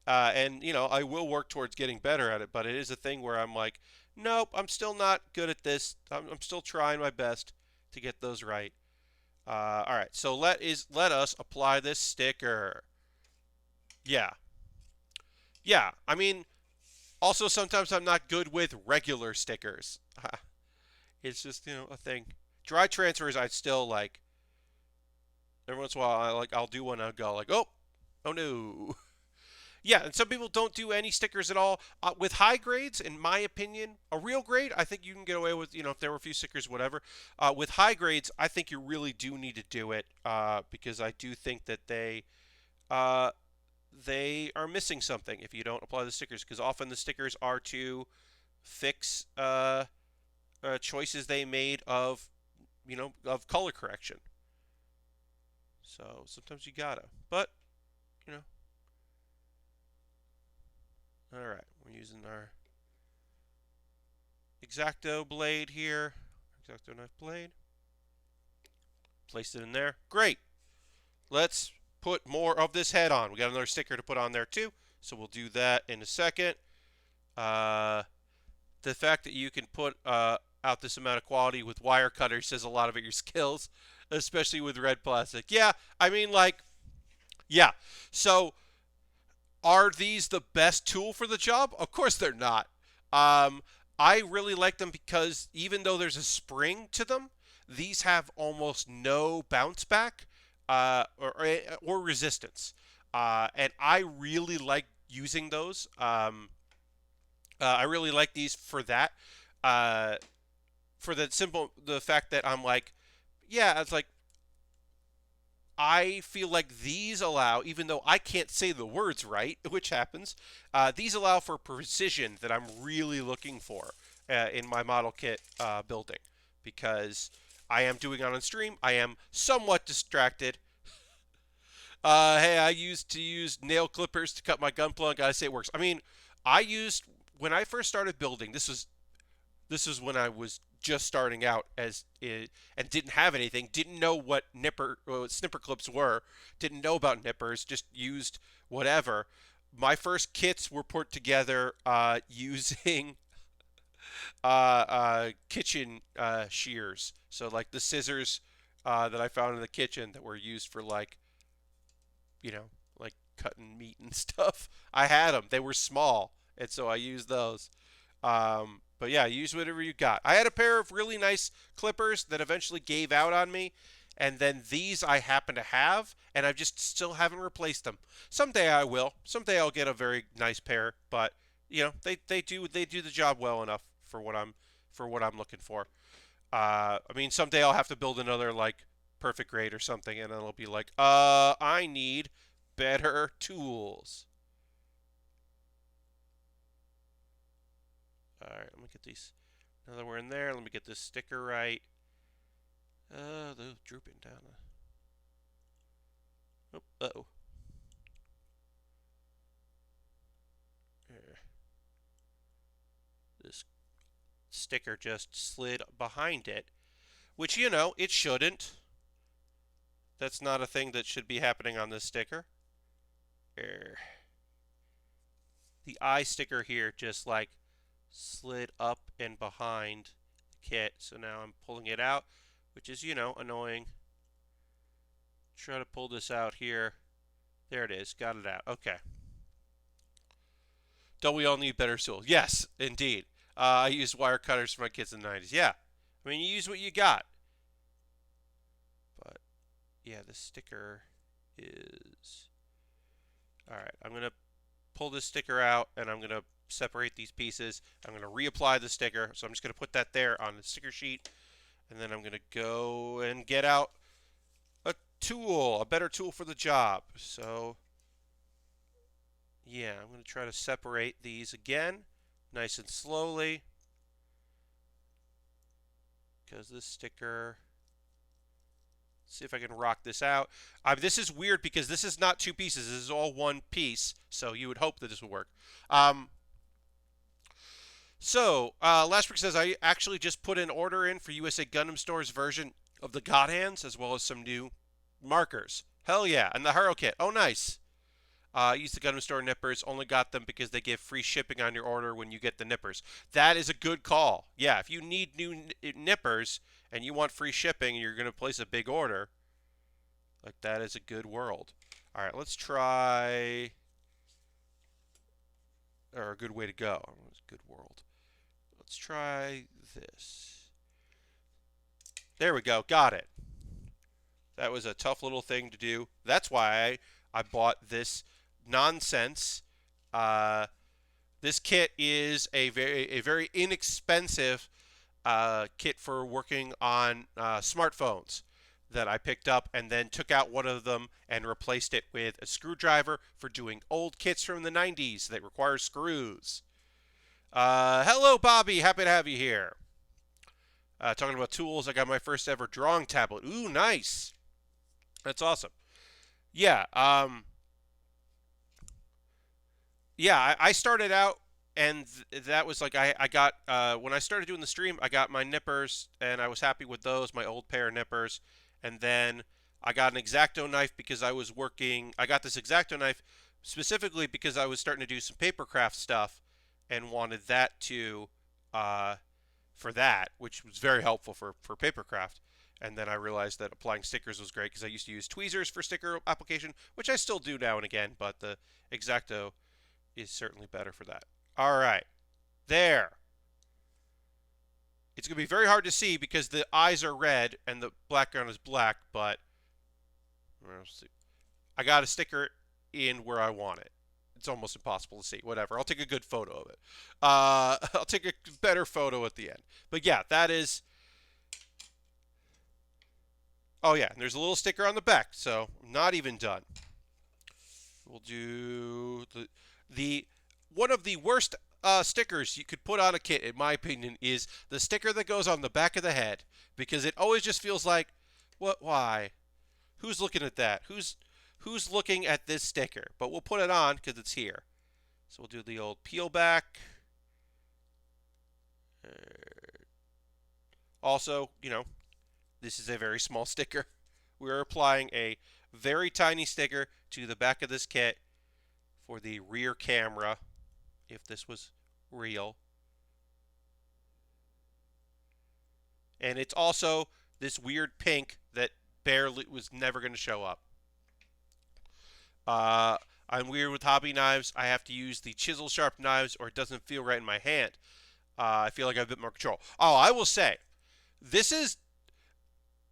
and I will work towards getting better at it. But it is a thing where I'm like, nope, I'm still not good at this. I'm still trying my best to get those right. All right, so let us apply this sticker. Yeah. Yeah, I mean, also sometimes I'm not good with regular stickers. It's just, a thing. Dry transfers I still like. Every once in a while I'll do one and I'll go like, "Oh no." Yeah, and some people don't do any stickers at all. With high grades, in my opinion, a real grade, I think you can get away with, if there were a few stickers, whatever. With high grades, I think you really do need to do it because I do think that uh, they are missing something if you don't apply the stickers, because often the stickers are to fix choices they made of color correction. So sometimes you gotta. But, you know, all right, we're using our X-Acto blade here. X-Acto knife blade. Place it in there. Great. Let's put more of this head on. We got another sticker to put on there too, so we'll do that in a second. The fact that you can put out this amount of quality with wire cutters says a lot about your skills, especially with red plastic. Yeah, I mean, like, yeah. So, are these the best tool for the job? Of course they're not. I really like them because even though there's a spring to them, these have almost no bounce back or resistance. And I really like using those. I really like these for that. Uh, for the fact that I'm like, yeah, it's like I feel like these allow, even though I can't say the words right, which happens, these allow for precision that I'm really looking for in my model kit building because I am doing it on stream. I am somewhat distracted. Hey, I used to use nail clippers to cut my gun plug. Gotta say it works. I mean, I used when I first started building. This was when I was just starting out and didn't have anything, didn't know what snipper clips were, didn't know about nippers, just used whatever. My first kits were put together using kitchen shears. So like the scissors that I found in the kitchen that were used for like like cutting meat and stuff. I had them. They were small, and so I used those. But yeah, use whatever you got. I had a pair of really nice clippers that eventually gave out on me, and then these I happen to have, and I just still haven't replaced them. Someday I will. Someday I'll get a very nice pair, but they do the job well enough for what I'm looking for. I mean, someday I'll have to build another like perfect grade or something, and it'll be like, I need better tools. All right, let me get these. Now that we're in there, let me get this sticker right. Those drooping down. Oh, uh-oh. There. This sticker just slid behind it, which, it shouldn't. That's not a thing that should be happening on this sticker. There. The eye sticker here just like slid up and behind the kit. So now I'm pulling it out, which is, annoying. Try to pull this out here. There it is. Got it out. Okay. Don't we all need better tools? Yes, indeed. I used wire cutters for my kids in the 90s. Yeah. I mean, you use what you got. But, yeah, the sticker is... Alright, I'm going to pull this sticker out, and I'm going to separate these pieces. I'm going to reapply the sticker. So I'm just going to put that there on the sticker sheet. And then I'm going to go and get out a tool, a better tool for the job. So, yeah, I'm going to try to separate these again, nice and slowly. Because this sticker... See if I can rock this out. This is weird because this is not two pieces. This is all one piece. So you would hope that this would work. Lashbrick says, I actually just put an order in for USA Gundam Store's version of the God Hands, as well as some new markers. Hell yeah. And the Haro kit. Oh, nice. Use the Gundam Store nippers. Only got them because they give free shipping on your order when you get the nippers. That is a good call. Yeah, if you need new nippers and you want free shipping and you're going to place a big order, like that is a good world. All right, let's try... Or a good way to go. Good world. Let's try this. There we go. Got it. That was a tough little thing to do. That's why I bought this nonsense. This kit is a very inexpensive kit for working on smartphones that I picked up and then took out one of them and replaced it with a screwdriver for doing old kits from the 90s that require screws. Hello, Bobby. Happy to have you here. Talking about tools, I got my first ever drawing tablet. Ooh, nice. That's awesome. Yeah, I started out, and that was like I got when I started doing the stream, I got my nippers, and I was happy with those, my old pair of nippers, and then I got an X-Acto knife because I was working. I got this X-Acto knife specifically because I was starting to do some papercraft stuff, and wanted that to for that, which was very helpful for papercraft. And then I realized that applying stickers was great because I used to use tweezers for sticker application, which I still do now and again, but the X-Acto is certainly better for that. All right. There. It's going to be very hard to see because the eyes are red and the background is black, but I got a sticker in where I want it. It's almost impossible to see. Whatever. I'll take a good photo of it. I'll take a better photo at the end. But yeah, that is... Oh yeah, and there's a little sticker on the back, so not even done. We'll do the one of the worst stickers you could put on a kit, in my opinion, is the sticker that goes on the back of the head, because it always just feels like, what? Why? Who's looking at that? Who's looking at this sticker? But we'll put it on because it's here. So we'll do the old peel back. Also, you know, this is a very small sticker. We're applying a very tiny sticker to the back of this kit for the rear camera, if this was real. And it's also this weird pink that barely was never going to show up. I'm weird with hobby knives. I have to use the chisel sharp knives or it doesn't feel right in my hand. I feel like I have a bit more control. Oh, I will say, the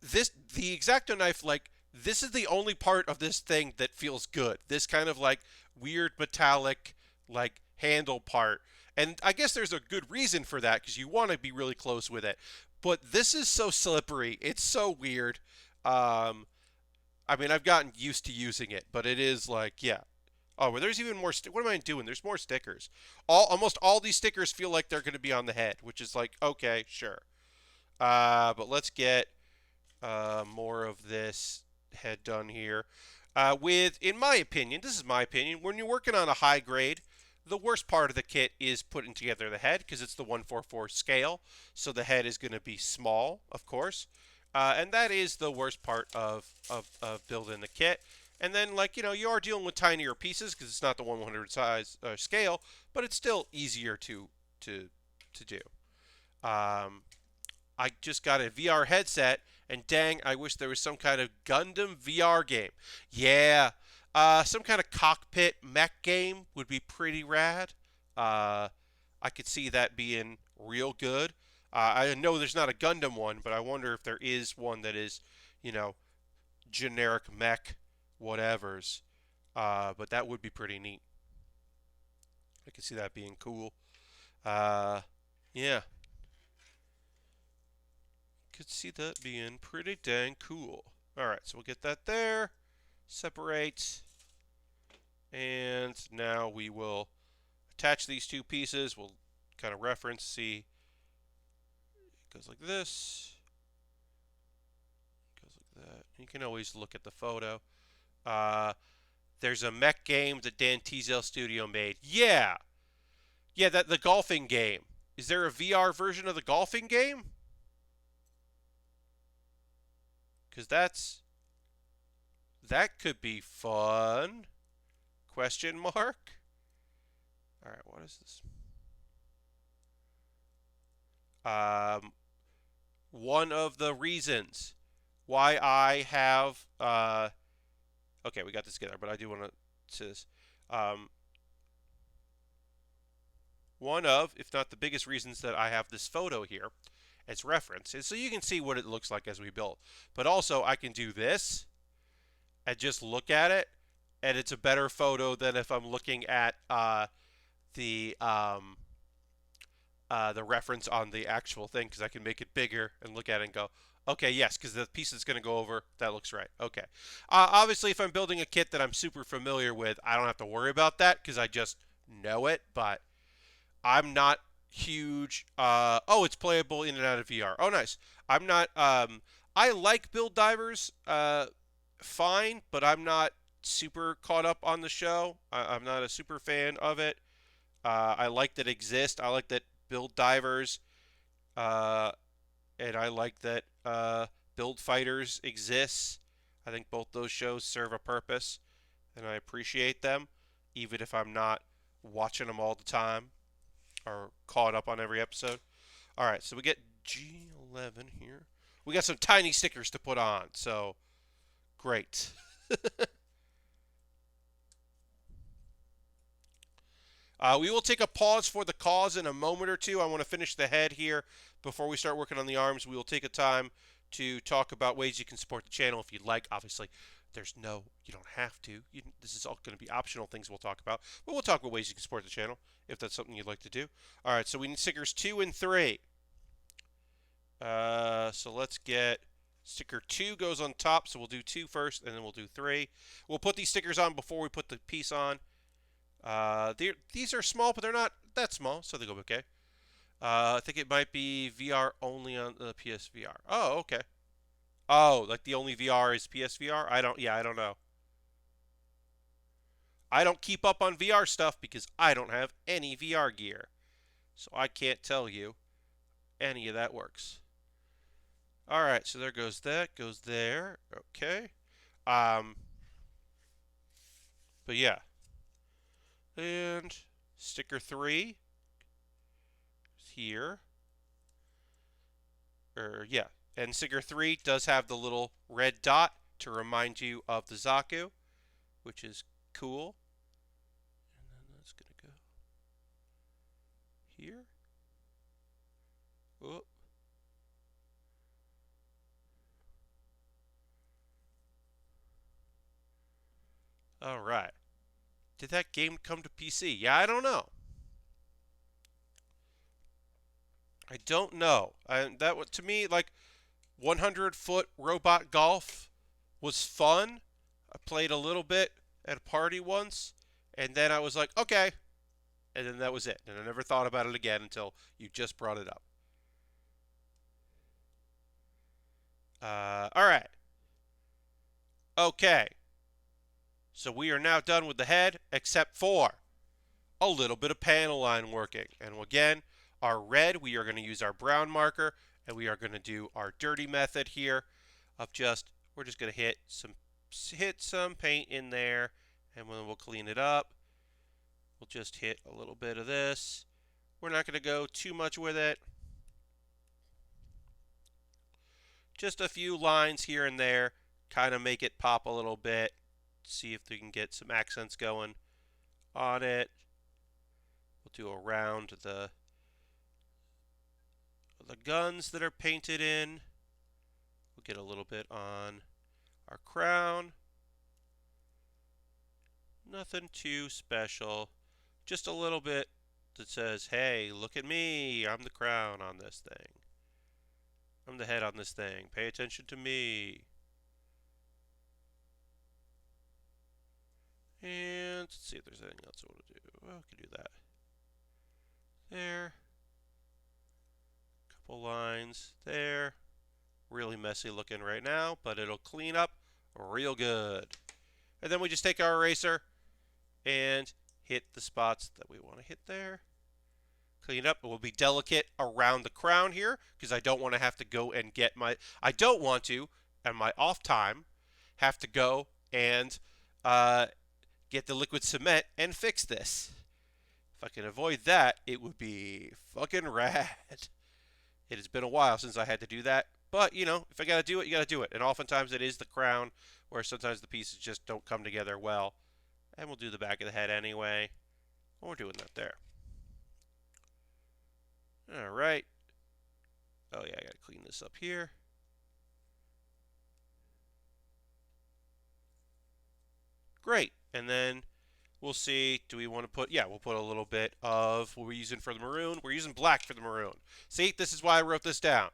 X-Acto knife, like, this is the only part of this thing that feels good. This kind of like weird metallic like handle part. And I guess there's a good reason for that because you want to be really close with it. But this is so slippery. It's so weird. I mean, I've gotten used to using it, but it is like, yeah. Oh, well, there's even more. What am I doing? There's more stickers. Almost all these stickers feel like they're going to be on the head, which is like, okay, sure. But let's get more of this head done here. In my opinion, this is my opinion, when you're working on a high grade, the worst part of the kit is putting together the head because it's the 1/4/4 scale. So the head is going to be small, of course. And that is the worst part of building the kit. And then, like, you know, you are dealing with tinier pieces because it's not the 1/100 size scale, but it's still easier to do. I just got a VR headset, and dang, I wish there was some kind of Gundam VR game. Yeah, some kind of cockpit mech game would be pretty rad. I could see that being real good. I know there's not a Gundam one, but I wonder if there is one that is, you know, generic mech whatevers. But that would be pretty neat. I could see that being cool. Yeah. Could see that being pretty dang cool. Alright, so we'll get that there. Separate. And now we will attach these two pieces. We'll kind of reference, see. It goes like this. It goes like that. You can always look at the photo. There's a mech game that Dan Teasdale Studio made. Yeah! Yeah, the golfing game. Is there a VR version of the golfing game? Because that could be fun. Question mark? All right, what is this? One of the reasons why I have okay, we got this together, but I do want to say this. One of, if not the biggest reasons that I have this photo here as reference is so you can see what it looks like as we build. But also I can do this and just look at it, and it's a better photo than if I'm looking at the reference on the actual thing, because I can make it bigger and look at it and go, okay, yes, because the piece is going to go over, that looks right. Okay. Obviously, if I'm building a kit that I'm super familiar with, I don't have to worry about that because I just know it, but I'm not huge. Oh, it's playable in and out of VR. Oh, nice. I'm not. I like Build Divers, fine, but I'm not super caught up on the show. I'm not a super fan of it. I like that it exists. I like that Build Divers, and I like that Build Fighters exists. I think both those shows serve a purpose, and I appreciate them, even if I'm not watching them all the time or caught up on every episode. All right, so we get G11 here. We got some tiny stickers to put on, so great. We will take a pause for the cause in a moment or two. I want to finish the head here before we start working on the arms. We will take a time to talk about ways you can support the channel if you'd like. Obviously, you don't have to. This is all going to be optional things we'll talk about. But we'll talk about ways you can support the channel if that's something you'd like to do. All right, so we need stickers 2 and 3. So let's get sticker 2 goes on top, so we'll do 2 first, and then we'll do 3. We'll put these stickers on before we put the piece on. These are small, but they're not that small, so they go okay. I think it might be VR only on the PSVR. Oh, okay. Oh, like the only VR is PSVR? I don't know. I don't keep up on VR stuff because I don't have any VR gear. So I can't tell you any of that works. All right, so there goes that, goes there. Okay. But yeah. And sticker 3 is here. Yeah. And sticker 3 does have the little red dot to remind you of the Zaku, which is cool. And then that's going to go here. Oh. All right. Did that game come to PC? Yeah, I don't know. I don't know. That was, to me, like 100-foot robot golf was fun. I played a little bit at a party once, and then I was like, okay. And then that was it. And I never thought about it again until you just brought it up. All right. Okay. So we are now done with the head, except for a little bit of panel line working. And again, our red, we are going to use our brown marker, and we are going to do our dirty method here of we're just going to hit some paint in there, and then we'll clean it up. We'll just hit a little bit of this. We're not going to go too much with it. Just a few lines here and there, kind of make it pop a little bit. See if we can get some accents going on it. We'll do around the guns that are painted in. We'll get a little bit on our crown. Nothing too special. Just a little bit that says, hey, look at me. I'm the crown on this thing. I'm the head on this thing. Pay attention to me. And let's see if there's anything else I want to do. Well, we can do that. There. Couple lines there. Really messy looking right now, but it'll clean up real good. And then we just take our eraser and hit the spots that we want to hit there. Clean up. It will be delicate around the crown here because I don't want to have to go and get I don't want to, at my off time, have to go and get the liquid cement and fix this. If I can avoid that, it would be fucking rad. It has been a while since I had to do that. But, you know, if I got to do it, you got to do it. And oftentimes it is the crown where sometimes the pieces just don't come together well. And we'll do the back of the head anyway. Well, we're doing that there. All right. Oh, yeah, I got to clean this up here. Great. And then we'll see, do we want to put, yeah, we'll put a little bit of what we're using for the maroon. We're using black for the maroon. See, this is why I wrote this down.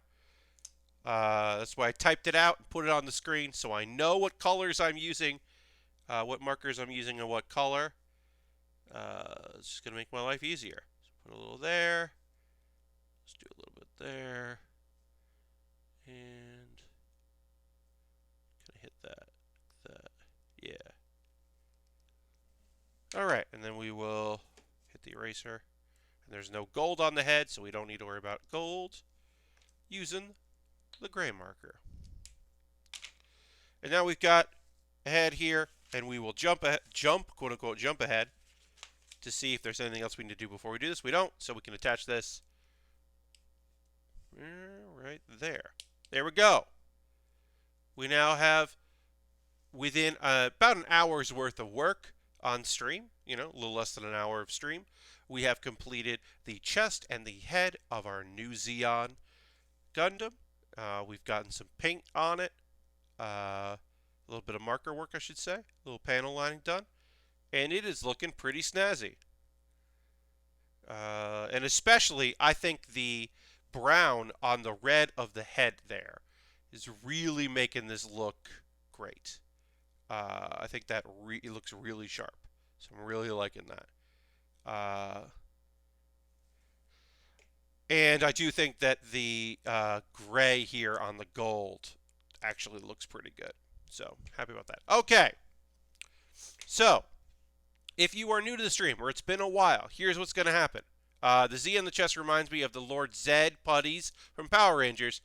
That's why I typed it out and put it on the screen so I know what colors I'm using, what markers I'm using and what color. It's just going to make my life easier. So put a little there. Let's do a little bit there. And kind of hit that. Yeah. All right, and then we will hit the eraser. And there's no gold on the head, so we don't need to worry about gold. Using the gray marker. And now we've got a head here, and we will quote unquote, jump ahead to see if there's anything else we need to do before we do this. We don't, so we can attach this right there. There we go. We now have, within about an hour's worth of work on stream, you know, a little less than an hour of stream, we have completed the chest and the head of our Nu-Zeon Gundam. We've gotten some paint on it, a little bit of marker work, I should say, a little panel lining done, and it is looking pretty snazzy. And especially, I think the brown on the red of the head there is really making this look great. I think that it looks really sharp, so I'm really liking that. And I do think that the gray here on the gold actually looks pretty good. So, happy about that. Okay. So, if you are new to the stream, or it's been a while, here's what's going to happen. The Z on the chest reminds me of the Lord Zed putties from Power Rangers.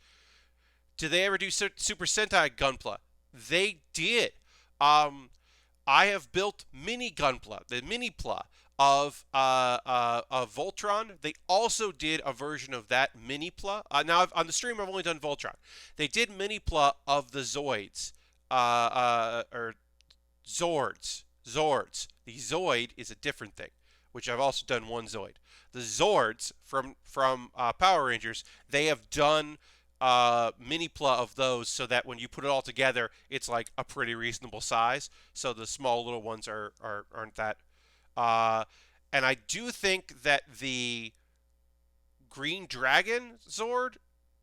Did they ever do Super Sentai Gunpla? They did. I have built mini Gunpla, the mini Pla of Voltron. They also did a version of that mini Pla. Now, on the stream, I've only done Voltron. They did mini Pla of the Zoids, or Zords. The Zoid is a different thing, which I've also done one Zoid. The Zords from Power Rangers, they have done mini Pla of those so that when you put it all together, it's like a pretty reasonable size. So the small little ones aren't that. And I do think that the Green Dragon Zord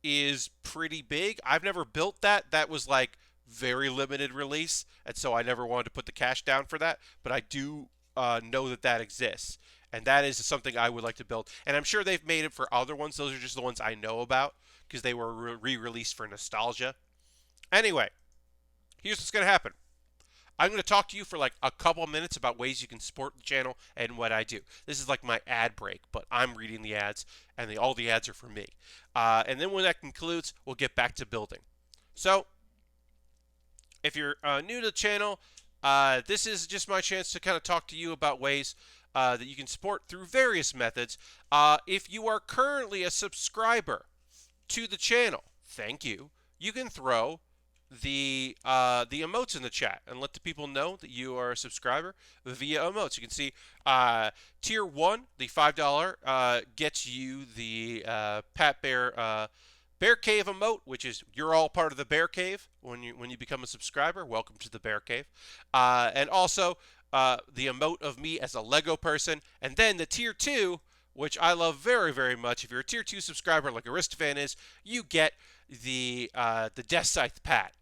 is pretty big. I've never built that. That was like very limited release, and so I never wanted to put the cash down for that. But I do know that that exists, and that is something I would like to build. And I'm sure they've made it for other ones. Those are just the ones I know about because they were re-released for nostalgia. Anyway, here's what's going to happen. I'm going to talk to you for like a couple minutes about ways you can support the channel and what I do. This is like my ad break, but I'm reading the ads, and all the ads are for me. And then when that concludes, we'll get back to building. So, if you're new to the channel, this is just my chance to kind of talk to you about ways that you can support through various methods. If you are currently a subscriber to the channel, thank you. You can throw the emotes in the chat and let the people know that you are a subscriber via emotes. You can see tier 1, the $5, gets you the Pat Bear Bear Cave emote, which is you're all part of the Bear Cave when you become a subscriber. Welcome to the Bear Cave. And also the emote of me as a Lego person. And then the tier 2, which I love very, very much. If you're a tier 2 subscriber like Aristofan is, you get the Death Scythe Pat.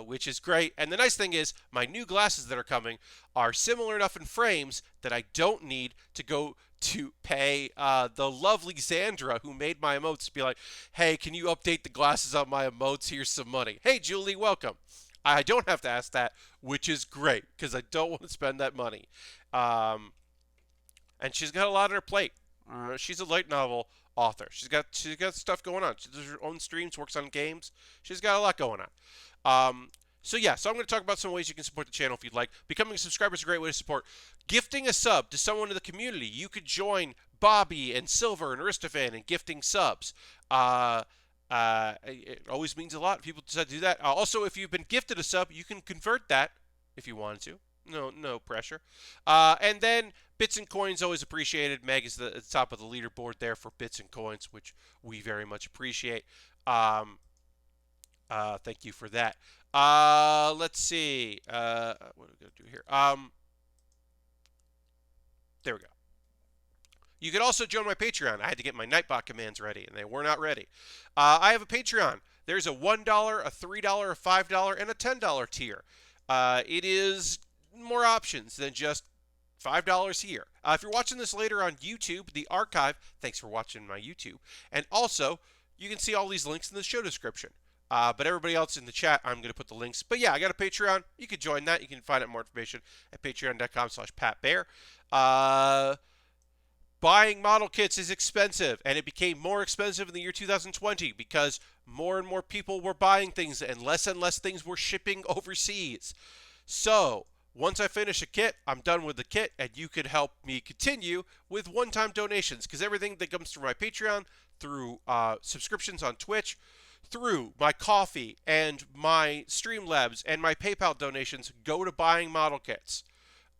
Which is great. And the nice thing is, my new glasses that are coming are similar enough in frames that I don't need to go to pay the lovely Xandra, who made my emotes, to be like, hey, can you update the glasses on my emotes? Here's some money. Hey, Julie, welcome. I don't have to ask that, which is great, because I don't want to spend that money. And she's got a lot on her plate. She's a light novel author. She's got stuff going on. She does her own streams, works on games. She's got a lot going on. So I'm going to talk about some ways you can support the channel if you'd like. Becoming a subscriber is a great way to support. Gifting a sub to someone in the community. You could join Bobby and Silver and Aristofan in gifting subs. It always means a lot if people decide to do that. Also, if you've been gifted a sub, you can convert that if you wanted to. No pressure. And then bits and coins, always appreciated. Meg is at the top of the leaderboard there for bits and coins, which we very much appreciate. Thank you for that. Let's see. What are we going to do here? There we go. You could also join my Patreon. I had to get my Nightbot commands ready, and they were not ready. I have a Patreon. There's a $1, a $3, a $5, and a $10 tier. It is more options than just $5 here. If you're watching this later on YouTube, the archive, thanks for watching my YouTube. And also, you can see all these links in the show description. But everybody else in the chat, I'm going to put the links. But yeah, I got a Patreon. You can join that. You can find out more information at patreon.com/PatBear. Buying model kits is expensive, and it became more expensive in the year 2020 because more and more people were buying things and less things were shipping overseas. So, once I finish a kit, I'm done with the kit, and you could help me continue with one-time donations because everything that comes through my Patreon, through subscriptions on Twitch, through my coffee and my Streamlabs and my PayPal donations go to buying model kits.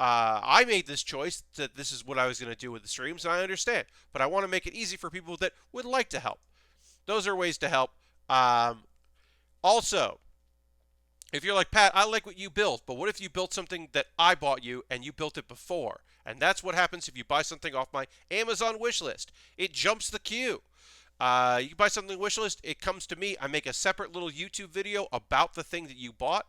I made this choice that this is what I was going to do with the streams, and I understand. But I want to make it easy for people that would like to help. Those are ways to help. Also, if you're like, Pat, I like what you built, but what if you built something that I bought you and you built it before? And that's what happens if you buy something off my Amazon wish list. It jumps the queue. You buy something wish list, it comes to me. I make a separate little YouTube video about the thing that you bought.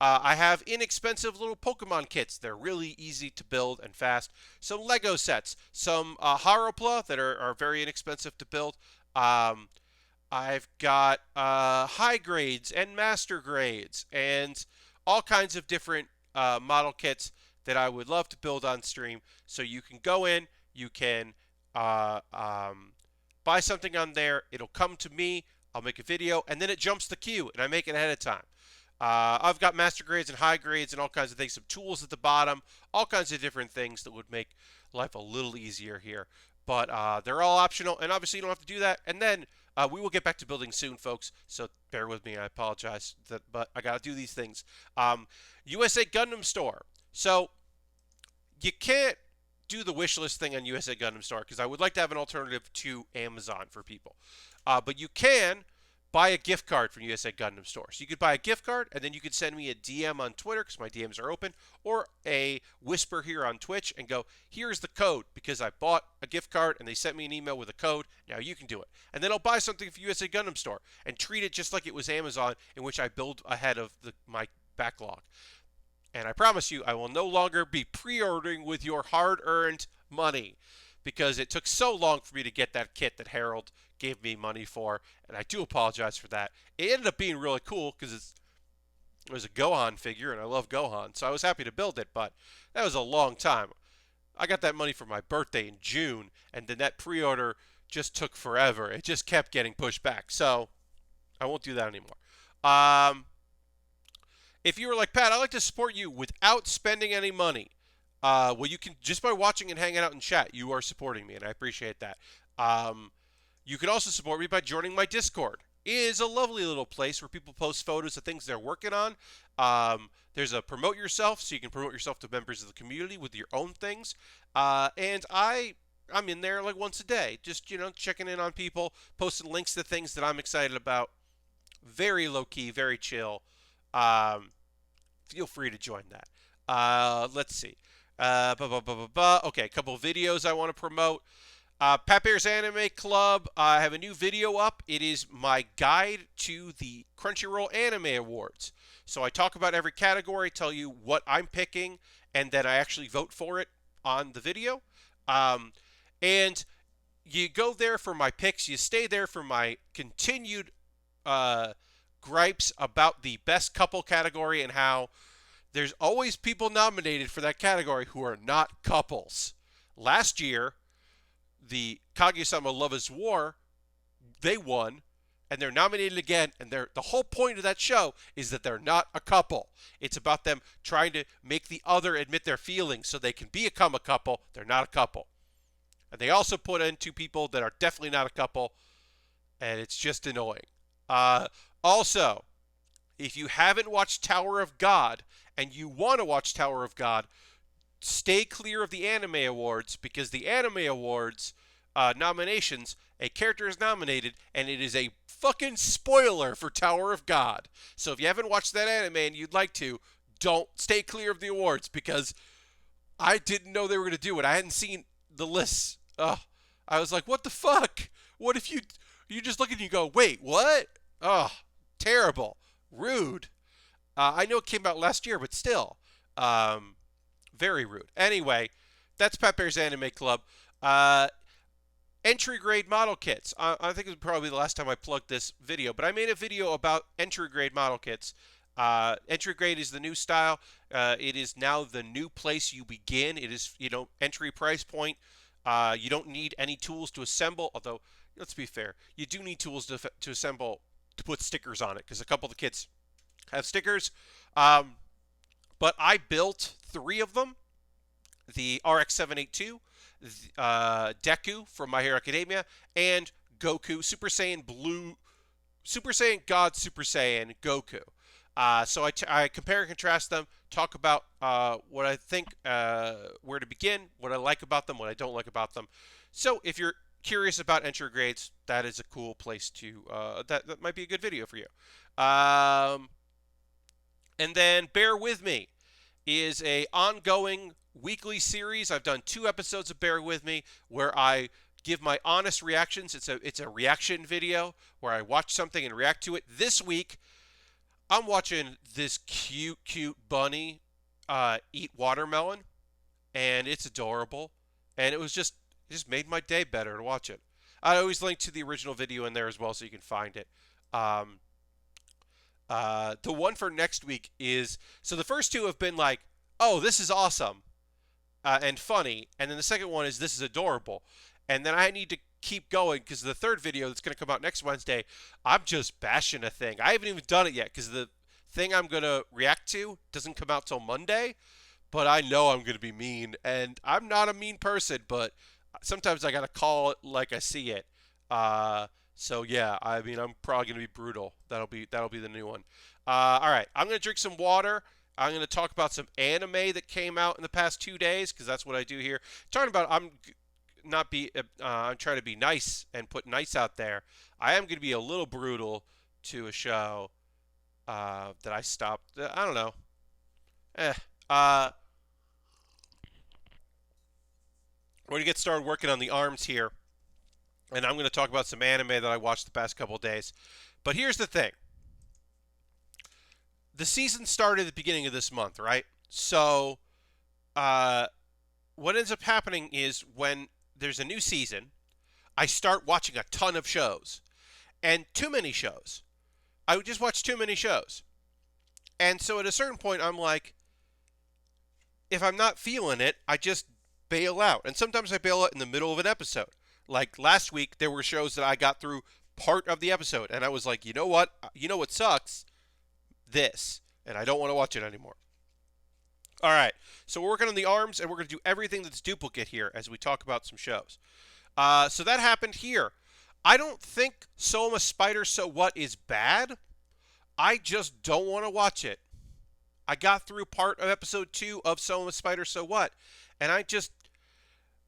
I have inexpensive little Pokemon kits. They're really easy to build and fast. Some Lego sets, some Haropla that are very inexpensive to build. I've got high grades and master grades and all kinds of different model kits that I would love to build on stream. So you can go in, you can buy something on there. It'll come to me. I'll make a video, and then it jumps the queue, and I make it ahead of time. I've got master grades and high grades and all kinds of things, some tools at the bottom, all kinds of different things that would make life a little easier here. But they're all optional, and obviously you don't have to do that. And then we will get back to building soon, folks, so bear with me. I apologize, but I got to do these things. USA Gundam Store. So you can't do the wish list thing on USA Gundam Store because I would like to have an alternative to Amazon for people. But you can buy a gift card from USA Gundam Store. So you could buy a gift card, and then you could send me a DM on Twitter because my DMs are open, or a whisper here on Twitch and go, here's the code because I bought a gift card and they sent me an email with a code. Now you can do it. And then I'll buy something from USA Gundam Store and treat it just like it was Amazon, in which I build ahead of my backlog. And I promise you, I will no longer be pre-ordering with your hard-earned money because it took so long for me to get that kit that Harold gave me money for, and I do apologize for that. It ended up being really cool because it was a Gohan figure, and I love Gohan, so I was happy to build it, but that was a long time. I got that money for my birthday in June, and then that pre-order just took forever. It just kept getting pushed back, so I won't do that anymore. If you were like, Pat, I'd like to support you without spending any money. Well, you can, just by watching and hanging out in chat, you are supporting me, and I appreciate that. You can also support me by joining my Discord. It is a lovely little place where people post photos of things they're working on. There's a promote yourself, so you can promote yourself to members of the community with your own things. And I'm in there like once a day, just, checking in on people, posting links to things that I'm excited about. Very low-key, very chill. Feel free to join that. Let's see. Okay, a couple of videos I want to promote. Pat Baer's Anime Club. I have a new video up. It is my guide to the Crunchyroll Anime Awards. So I talk about every category, tell you what I'm picking, and then I actually vote for it on the video. And you go there for my picks. You stay there for my continued gripes about the best couple category and how there's always people nominated for that category who are not couples. Last year, the Kaguya-sama Love is War, they won, and they're nominated again, and the whole point of that show is that they're not a couple. It's about them trying to make the other admit their feelings so they can become a couple. They're not a couple. And they also put in two people that are definitely not a couple, and it's just annoying. Also, if you haven't watched Tower of God and you want to watch Tower of God, stay clear of the Anime Awards because the Anime Awards nominations, a character is nominated and it is a fucking spoiler for Tower of God. So if you haven't watched that anime and you'd like to, don't stay clear of the awards because I didn't know they were going to do it. I hadn't seen the lists. I was like, what the fuck? What if you just look and you go, wait, what? Terrible. Rude. I know it came out last year, but still. Very rude. Anyway, that's Pat Baer's Anime Club. Entry grade model kits. I think it was probably the last time I plugged this video, but I made a video about entry grade model kits. Entry grade is the new style. It is now the new place you begin. It is, entry price point. You don't need any tools to assemble, although, let's be fair, you do need tools to assemble to put stickers on it, because a couple of the kits have stickers. But I built 3 of them. The RX-782, Deku from My Hero Academia, and Goku, Super Saiyan God Super Saiyan Goku. So I compare and contrast them, talk about what I think, where to begin, what I like about them, what I don't like about them. So if you're curious about entry grades, that is a cool place to, that might be a good video for you. And then Bear With Me is a ongoing weekly series. I've done 2 episodes of Bear With Me where I give my honest reactions. It's a reaction video where I watch something and react to it. This week, I'm watching this cute bunny eat watermelon, and it's adorable. And it just made my day better to watch it. I always link to the original video in there as well, so you can find it. The one for next week is, so the first 2 have been like, oh, this is awesome and funny, and then the second one is, this is adorable. And then I need to keep going because the third video that's going to come out next Wednesday, I'm just bashing a thing. I haven't even done it yet because the thing I'm going to react to doesn't come out till Monday, but I know I'm going to be mean, and I'm not a mean person, but sometimes I got to call it like I see it. So yeah, I mean, I'm probably going to be brutal. That'll be the new one. All right, I'm going to drink some water. I'm going to talk about some anime that came out in the past 2 days because that's what I do here. Talking about, I'm trying to be nice and put nice out there. I am going to be a little brutal to a show that I stopped. I don't know. We're going to get started working on the arms here. And I'm going to talk about some anime that I watched the past couple of days. But here's the thing. The season started at the beginning of this month, right? So what ends up happening is when there's a new season, I start watching a ton of shows. And too many shows. I would just watch too many shows. And so at a certain point, I'm like, if I'm not feeling it, I just bail out. And sometimes I bail out in the middle of an episode. Like last week, there were shows that I got through part of the episode, and I was like, you know what? You know what sucks? This. And I don't want to watch it anymore. All right. So we're working on the arms, and we're going to do everything that's duplicate here as we talk about some shows. So that happened here. I don't think Soma Spider So What is bad. I just don't want to watch it. I got through part of episode 2 of Soma Spider So What, and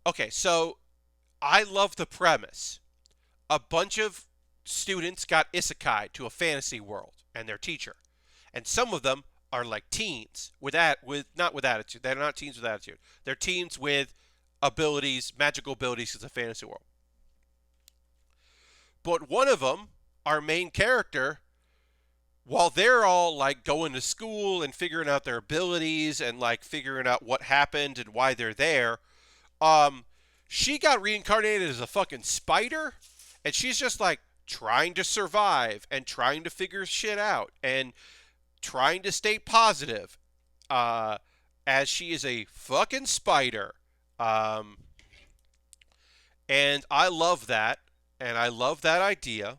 okay, so I love the premise. A bunch of students got isekai to a fantasy world and their teacher. And some of them are like teens not with attitude. They're not teens with attitude. They're teens with abilities, magical abilities as a fantasy world. But one of them, our main character, while they're all like going to school and figuring out their abilities and like figuring out what happened and why they're there, she got reincarnated as a fucking spider, and she's just like trying to survive and trying to figure shit out and trying to stay positive, as she is a fucking spider. And I love that, and I love that idea.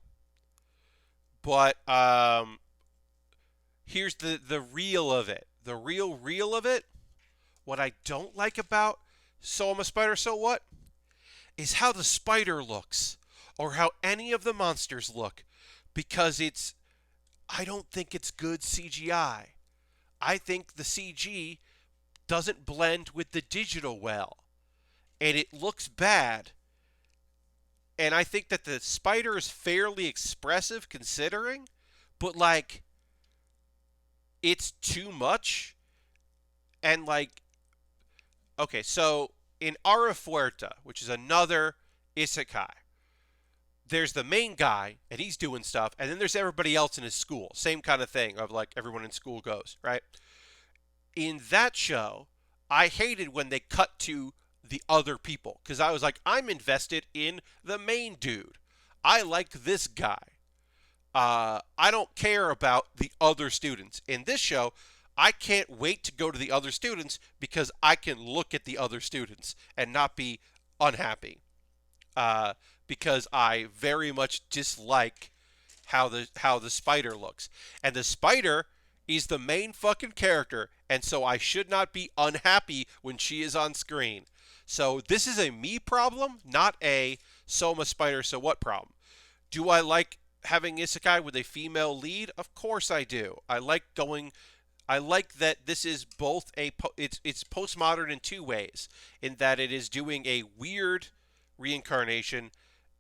But here's the real of it. The real of it. What I don't like about Soma Spider So What is how the spider looks, or how any of the monsters look, because I don't think it's good CGI. I think the CG doesn't blend with the digital well, and it looks bad. And I think that the spider is fairly expressive considering, but like, it's too much. And like, okay, so in Arafuerta, which is another isekai, there's the main guy, and he's doing stuff, and then there's everybody else in his school. Same kind of thing of like everyone in school goes, right? In that show, I hated when they cut to the other people, because I was like, I'm invested in the main dude. I like this guy. I don't care about the other students. In this show, I can't wait to go to the other students because I can look at the other students and not be unhappy. Because I very much dislike how the spider looks. And the spider is the main fucking character, and so I should not be unhappy when she is on screen. So this is a me problem, not a Soma Spider So What problem. Do I like having isekai with a female lead? Of course I do. I like that this is both it's postmodern in two ways, in that it is doing a weird reincarnation,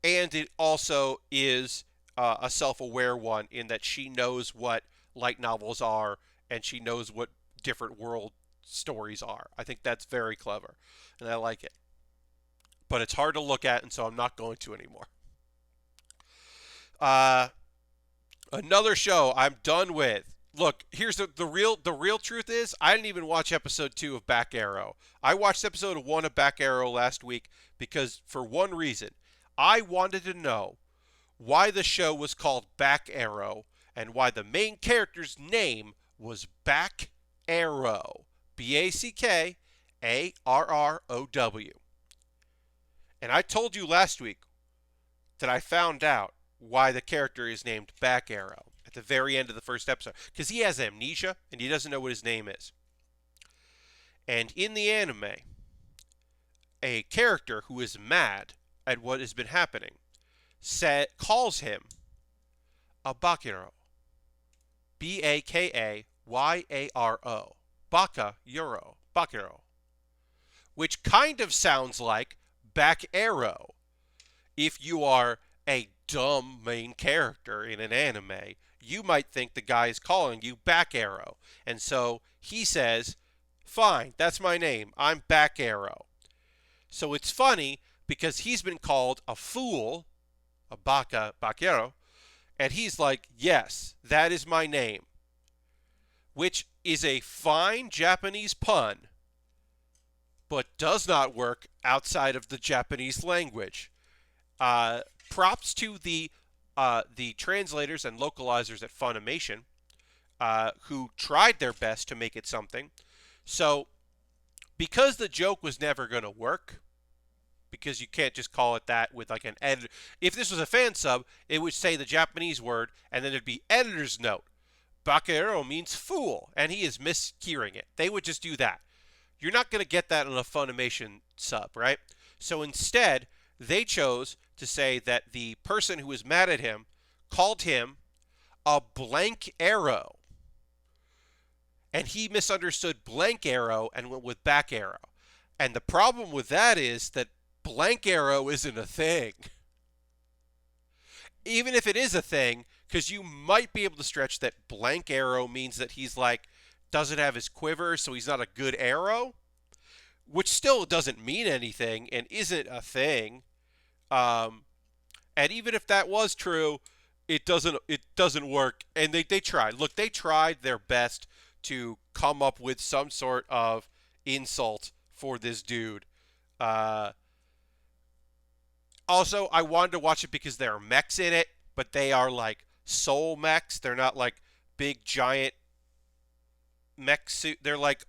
and it also is a self-aware one, in that she knows what light novels are, and she knows what different world stories are. I think that's very clever, and I like it. But it's hard to look at, and so I'm not going to anymore. Uh, Another show I'm done with. Look, here's the real truth is, I didn't even watch episode 2 of Back Arrow. I watched episode 1 of Back Arrow last week because, for one reason, I wanted to know why the show was called Back Arrow and why the main character's name was Back Arrow. Backarrow. And I told you last week that I found out why the character is named Back Arrow at the very end of the first episode. Because he has amnesia and he doesn't know what his name is. And in the anime, a character who is mad at what has been happening calls him a Bakiro. Bakayaro. Baka Euro. Bakiro. Which kind of sounds like Back Arrow. If you are a dumb main character in an anime, you might think the guy is calling you Back Arrow. And so he says, fine, that's my name. I'm Back Arrow. So it's funny because he's been called a fool, a Bakero, and he's like, yes, that is my name. Which is a fine Japanese pun, but does not work outside of the Japanese language. Props to the translators and localizers at Funimation, who tried their best to make it something. So, because the joke was never going to work, because you can't just call it that with like an editor. If this was a fan sub, it would say the Japanese word, and then there'd be editor's note. Bakero means fool, and he is mishearing it. They would just do that. You're not going to get that on a Funimation sub, right? So instead, they chose to say that the person who was mad at him called him a blank arrow. And he misunderstood blank arrow and went with Back Arrow. And the problem with that is that blank arrow isn't a thing. Even if it is a thing, because you might be able to stretch that blank arrow means that he's like, doesn't have his quiver, so he's not a good arrow, which still doesn't mean anything and isn't a thing. And even if that was true, it doesn't work. And they tried. Look, they tried their best to come up with some sort of insult for this dude. Also, I wanted to watch it because there are mechs in it, but they are like soul mechs. They're not like big giant mech suit. They're like,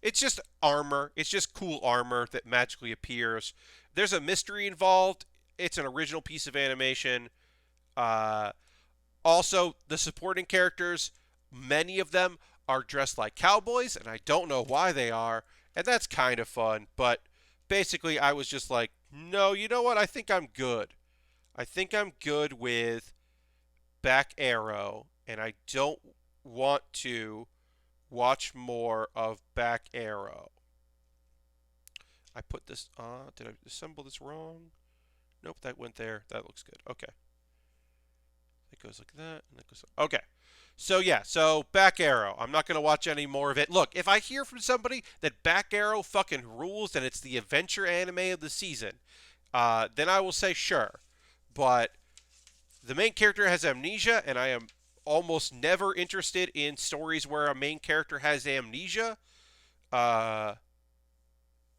it's just armor. It's just cool armor that magically appears. There's a mystery involved. It's an original piece of animation. Also, the supporting characters, many of them are dressed like cowboys, and I don't know why they are, and that's kind of fun. But basically, I was just like, no, you know what? I think I'm good. I think I'm good with Back Arrow, and I don't want to watch more of Back Arrow. I put this on. Did I assemble this wrong? Nope, that went there. That looks good. Okay. It goes like that, and that goes. Okay. So yeah, so Back Arrow. I'm not gonna watch any more of it. Look, if I hear from somebody that Back Arrow fucking rules and it's the adventure anime of the season, then I will say sure. But the main character has amnesia, and I am almost never interested in stories where a main character has amnesia.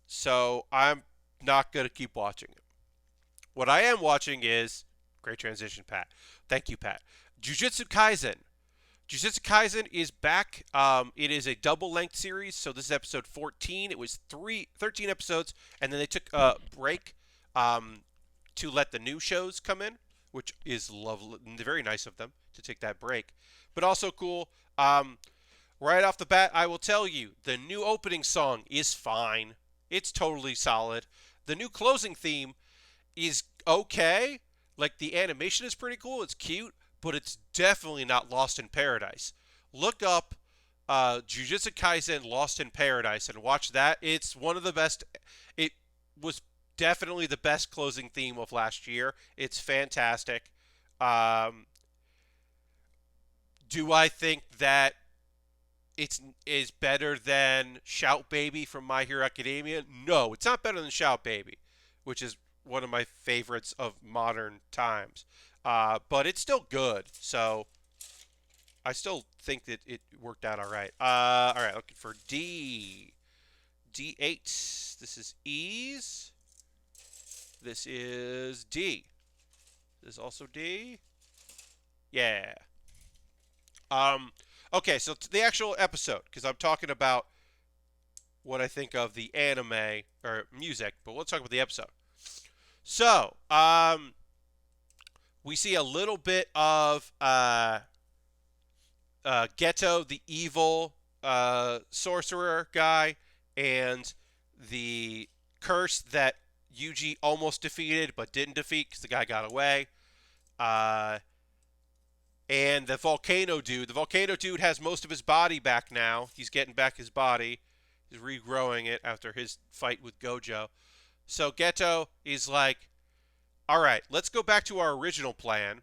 So I'm not gonna keep watching it. What I am watching is great transition, Pat. Thank you, Pat. Jujutsu Kaisen. Jujutsu Kaisen is back. It is a double-length series, so this is episode 14. It was 13 episodes, and then they took a break to let the new shows come in, which is lovely, very nice of them to take that break. But also cool. Right off the bat, I will tell you, the new opening song is fine. It's totally solid. The new closing theme is okay. Like, the animation is pretty cool. It's cute. but it's definitely not Lost in Paradise. Look up Jujutsu Kaisen Lost in Paradise and watch that. It's one of the best. It was definitely the best closing theme of last year. It's fantastic. Um, do I think that it's is better than Shout Baby from My Hero Academia? No, it's not better than Shout Baby, which is one of my favorites of modern times. But it's still good. So I still think that it worked out all right. All right, looking for D. D8. This is E's. This is D. This is also D. Yeah. Okay, so to the actual episode, because I'm talking about what I think of the anime or music, but let's talk about the episode. So, we see a little bit of Geto, the evil sorcerer guy, and the curse that Yuji almost defeated but didn't defeat because the guy got away. And the volcano dude. The volcano dude has most of his body back now. He's getting back his body. He's regrowing it after his fight with Gojo. So Geto is like, all right, let's go back to our original plan.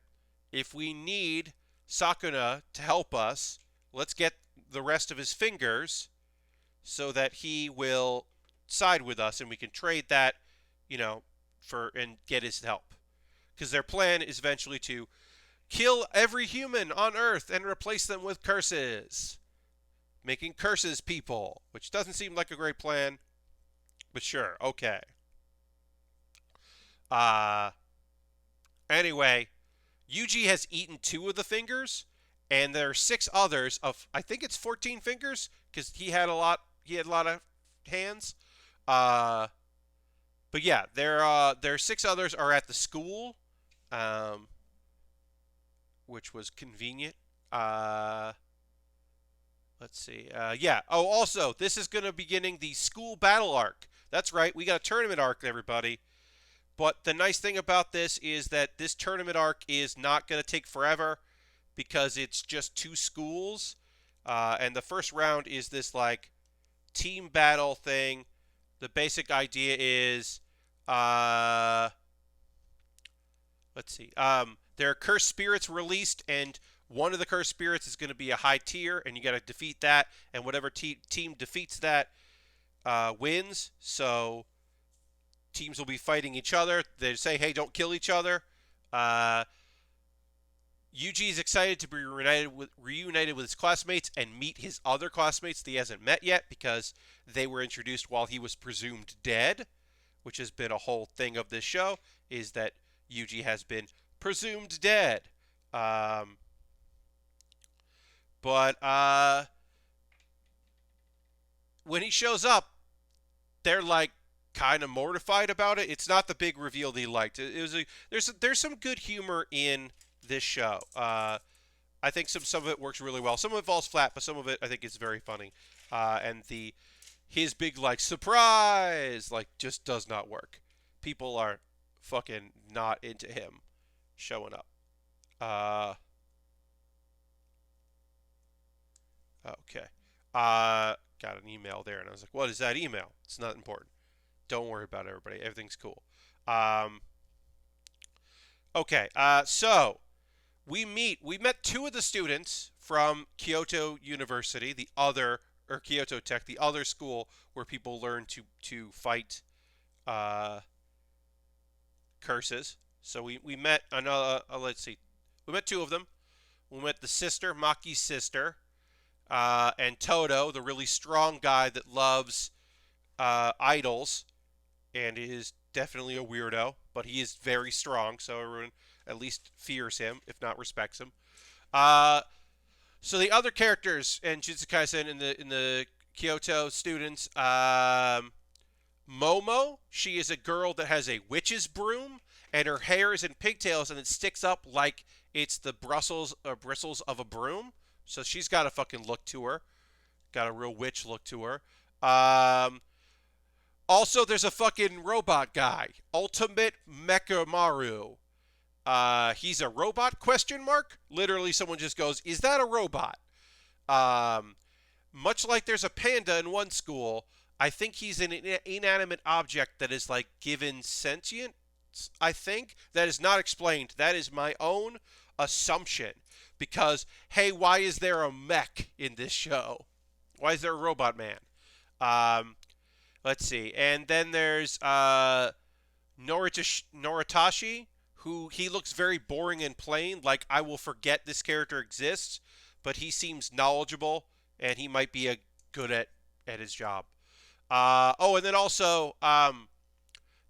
If we need Sakuna to help us, let's get the rest of his fingers so that he will side with us and we can trade that, for and get his help. Because their plan is eventually to kill every human on Earth and replace them with curses. Making curses people, which doesn't seem like a great plan, but sure, okay. Anyway, Yuji has eaten 2 of the fingers, and there are 6 others of, I think it's 14 fingers, because he had a lot of hands. But yeah, there are 6 others are at the school, which was convenient. Let's see. Yeah. Oh, also, this is going to be beginning the school battle arc. That's right. We got a tournament arc, everybody. But the nice thing about this is that this tournament arc is not going to take forever because it's just 2 schools. And the first round is this, like, team battle thing. The basic idea is, let's see. There are cursed spirits released, and one of the cursed spirits is going to be a high tier, and you got to defeat that. And whatever team defeats that wins. So teams will be fighting each other. They say, "Hey, don't kill each other." Yuji is excited to be reunited with his classmates and meet his other classmates that he hasn't met yet because they were introduced while he was presumed dead, which has been a whole thing of this show, is that Yuji has been presumed dead. But when he shows up, they're like kind of mortified about it. It's not the big reveal that he liked. There's some good humor in this show. I think some of it works really well. Some of it falls flat, but some of it I think is very funny. And his big like surprise like just does not work. People are fucking not into him showing up. Okay. Got an email there, and I was like, "What is that email?" It's not important. Don't worry about it, everybody. Everything's cool. Okay. So we met 2 of the students from Kyoto University, or Kyoto Tech, the other school where people learn to fight curses. So we met another. Let's see. We met 2 of them. We met the sister, Maki's sister, and Toto, the really strong guy that loves idols and is definitely a weirdo, but he is very strong, so everyone at least fears him, if not respects him. So the other characters in Jujutsu Kaisen in the Kyoto students, Momo, she is a girl that has a witch's broom, and her hair is in pigtails, and it sticks up like it's the bristles of a broom. So she's got a fucking look to her. Got a real witch look to her. Also, there's a fucking robot guy. Ultimate Mechamaru. He's a robot? Question mark. Literally, someone just goes, "Is that a robot?" Um, Much like there's a panda in one school, I think he's an inanimate object that is like given sentience. I think that is not explained. That is my own assumption. Because hey, why is there a mech in this show? Why is there a robot man? Um, let's see. And then there's Noritashi, who he looks very boring and plain. Like I will forget this character exists, but he seems knowledgeable and he might be a good at his job. Oh, and then also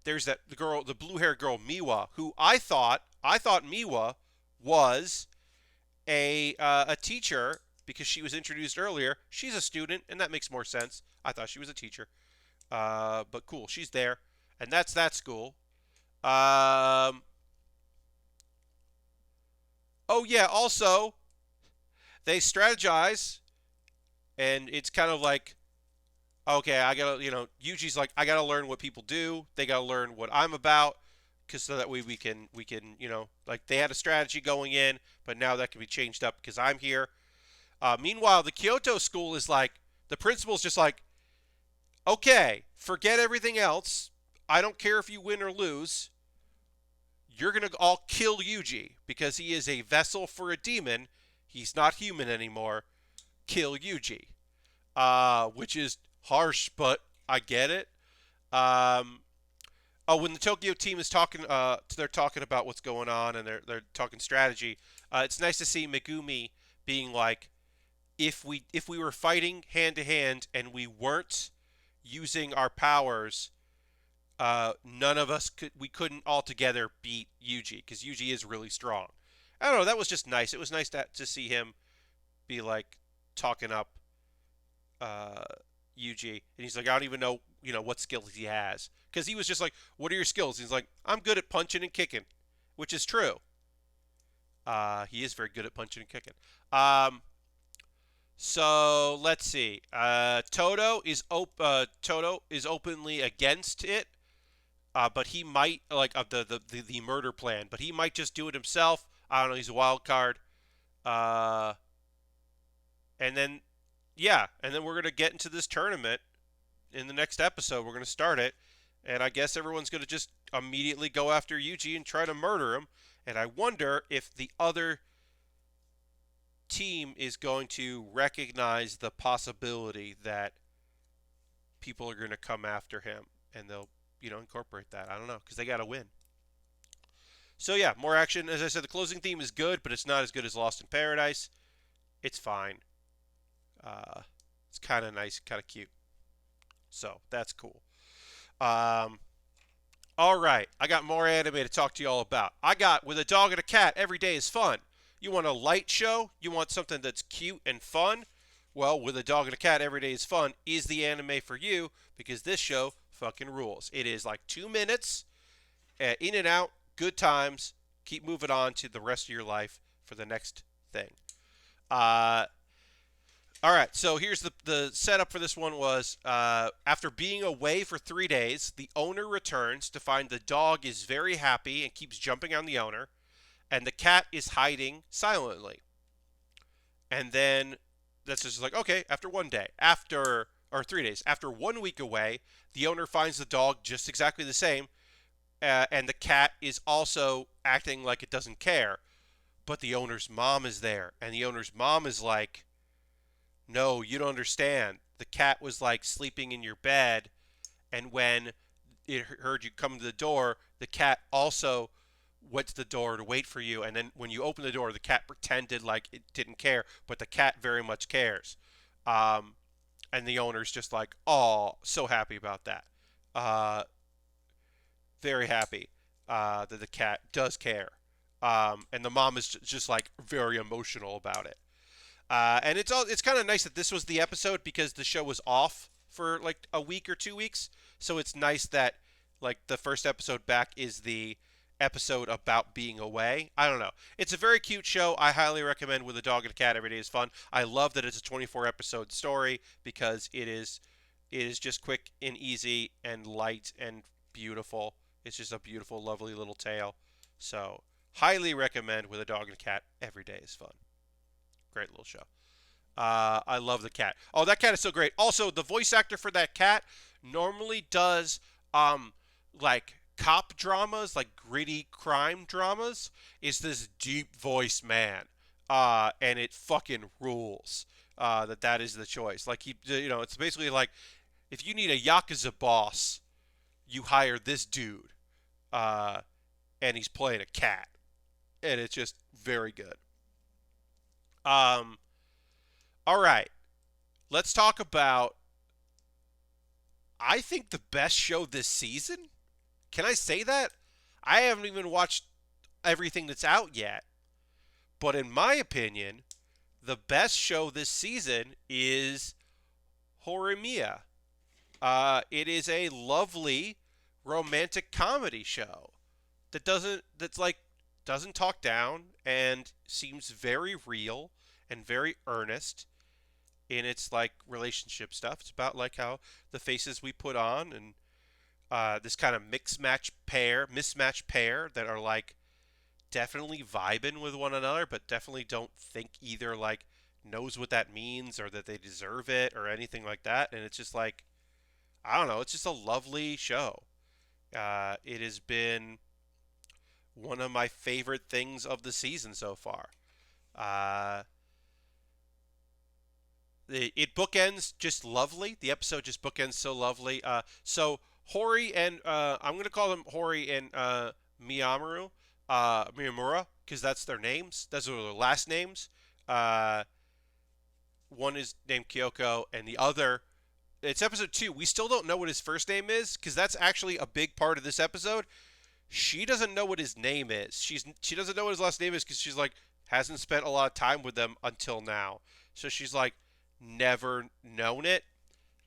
there's the blue-haired girl Miwa, who I thought Miwa was a teacher because she was introduced earlier. She's a student, and that makes more sense. I thought she was a teacher, but cool, she's there, and that's that school. Um, oh yeah, also they strategize, and it's kind of like okay, I gotta, Yuji's like, I gotta learn what people do. They gotta learn what I'm about, because so that way we can, like they had a strategy going in, but now that can be changed up because I'm here. Meanwhile, the Kyoto school is like, the principal's just like, okay, forget everything else. I don't care if you win or lose. You're gonna all kill Yuji because he is a vessel for a demon. He's not human anymore. Kill Yuji. Which is harsh, but I get it. Um, oh, when the Tokyo team is talking, they're talking about what's going on and they're talking strategy. It's nice to see Megumi being like, if we were fighting hand to hand and we weren't using our powers, none of us we couldn't altogether beat Yuji because Yuji is really strong. I don't know. That was just nice. It was nice to see him be like talking up uh, Yuji, and he's like, I don't even know, what skills he has, because he was just like, what are your skills? He's like, I'm good at punching and kicking, which is true. He is very good at punching and kicking. Um, so let's see. Toto is openly against it, but he might like the murder plan, but he might just do it himself. I don't know. He's a wild card. Uh, and then yeah, and then we're gonna get into this tournament in the next episode. We're gonna start it, and I guess everyone's gonna just immediately go after Yuji and try to murder him. And I wonder if the other team is going to recognize the possibility that people are going to come after him, and they'll incorporate that. I don't know because they got to win. So yeah, more action. As I said, the closing theme is good, but it's not as good as Lost in Paradise. It's fine. Uh, it's kind of nice, kind of cute. So that's cool. Um, all right, I got more anime to talk to you all about. I got With a Dog and a Cat, Every Day is Fun. You want a light show? You want something that's cute and fun? Well, With a Dog and a Cat, Every Day is Fun is the anime for you because this show fucking rules. It is like 2 minutes, in and out, good times. Keep moving on to the rest of your life for the next thing. Uh, all right, so here's the setup for this one was after being away for 3 days, the owner returns to find the dog is very happy and keeps jumping on the owner, and the cat is hiding silently. And then that's just like, okay, after one day, or 3 days, after 1 week away, the owner finds the dog just exactly the same, and the cat is also acting like it doesn't care. But the owner's mom is there, and the owner's mom is like, no, you don't understand. The cat was like sleeping in your bed, and when it heard you come to the door, the cat also went to the door to wait for you. And then when you open the door, the cat pretended like it didn't care, but the cat very much cares. Um, and the owner's just like, oh, so happy about that. Uh, very happy that the cat does care. And the mom is just like very emotional about it. And it's kind of nice that this was the episode because the show was off for like a week or 2 weeks. So it's nice that like the first episode back is the episode about being away. I don't know. It's a very cute show. I highly recommend With a Dog and a Cat Every Day is Fun. I love that it's a 24 episode story because it is just quick and easy and light and beautiful. It's just a beautiful, lovely little tale. So Highly recommend With a Dog and a Cat. Every day is fun. Great little show. I love the cat. Oh, that cat is so great. Also, the voice actor for that cat normally does like cop dramas, like gritty crime dramas. Is this deep voice man, and it fucking rules. That is the choice. Like it's basically like if you need a yakuza boss, you hire this dude, uh, and he's playing a cat, and it's just very good. Um, all right, let's talk about I think the best show this season. Can I say that? I haven't even watched everything that's out yet, but in my opinion, the best show this season is Horimiya. It is a lovely romantic comedy show that's like doesn't talk down and seems very real and very earnest in its like relationship stuff. It's about like how the faces we put on and this kind of mismatch pair that are like definitely vibing with one another, but definitely don't think either like knows what that means or that they deserve it or anything like that. And it's just like I don't know. It's just a lovely show. It has been one of my favorite things of the season so far. Uh, it bookends just lovely. The episode just bookends so lovely. So Hori and I'm gonna call them Hori and Miyamura, because that's their names. Those are their last names. Uh, One is named Kyoko, and the other. It's episode 2. We still don't know what his first name is, because that's actually a big part of this episode. She doesn't know what his name is. She doesn't know what his last name is because she's like hasn't spent a lot of time with them until now. So she's like never known it.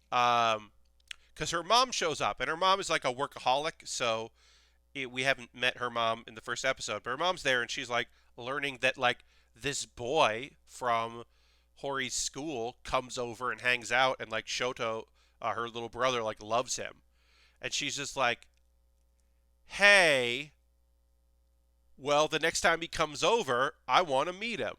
Because her mom shows up, and her mom is like a workaholic. So we haven't met her mom in the first episode, but her mom's there, and she's like learning that like this boy from Hori's school comes over and hangs out, and like Shoto, her little brother, like loves him, and she's just like, hey, well, the next time he comes over, I want to meet him.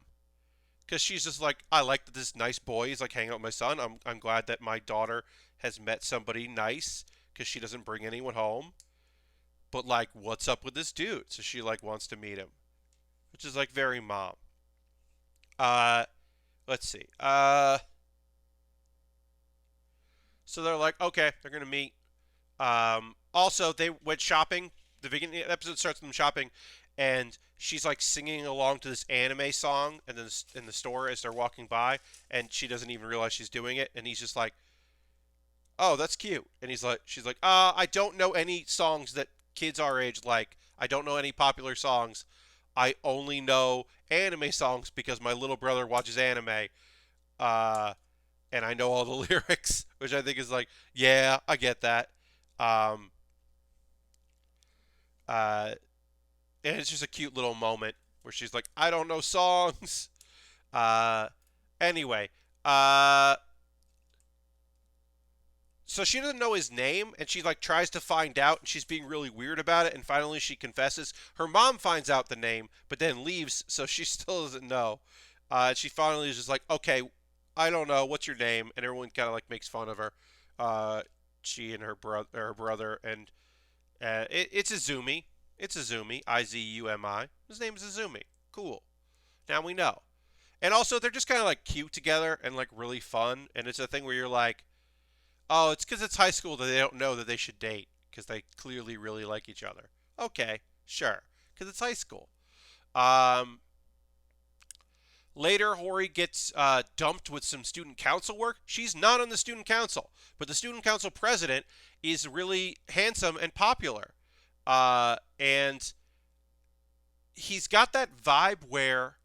Because she's just like, I like that this nice boy is like hanging out with my son. I'm glad that my daughter has met somebody nice because she doesn't bring anyone home. But like, what's up with this dude? So she like wants to meet him, which is like very mom. Uh, let's see. So they're like, okay, they're gonna meet. Also, they went shopping. The beginning of the episode starts with them shopping, and she's like singing along to this anime song, and then in the store as they're walking by, and she doesn't even realize she's doing it, and he's just like, "Oh, that's cute," and she's like, I don't know any songs that kids our age like. I don't know any popular songs. I only know anime songs because my little brother watches anime, uh, and I know all the lyrics, which I think is like, yeah, I get that. Um, uh, and it's just a cute little moment where she's like, I don't know songs. Uh, anyway, uh, so she doesn't know his name, and she like tries to find out, and she's being really weird about it, and finally she confesses. Her mom finds out the name, but then leaves, so she still doesn't know. She finally is just like, okay, I don't know, what's your name? And everyone kind of like makes fun of her. Uh, she and her brother, and it's Izumi. It's Izumi, Izumi. His name is Izumi. Cool. Now we know. And also, they're just kind of like cute together and like really fun. And it's a thing where you're like, oh, it's because it's high school that they don't know that they should date because they clearly really like each other. Okay, sure, because it's high school. Um, Later, Hori gets dumped with some student council work. She's not on the student council, but the student council president is really handsome and popular. And he's got that vibe where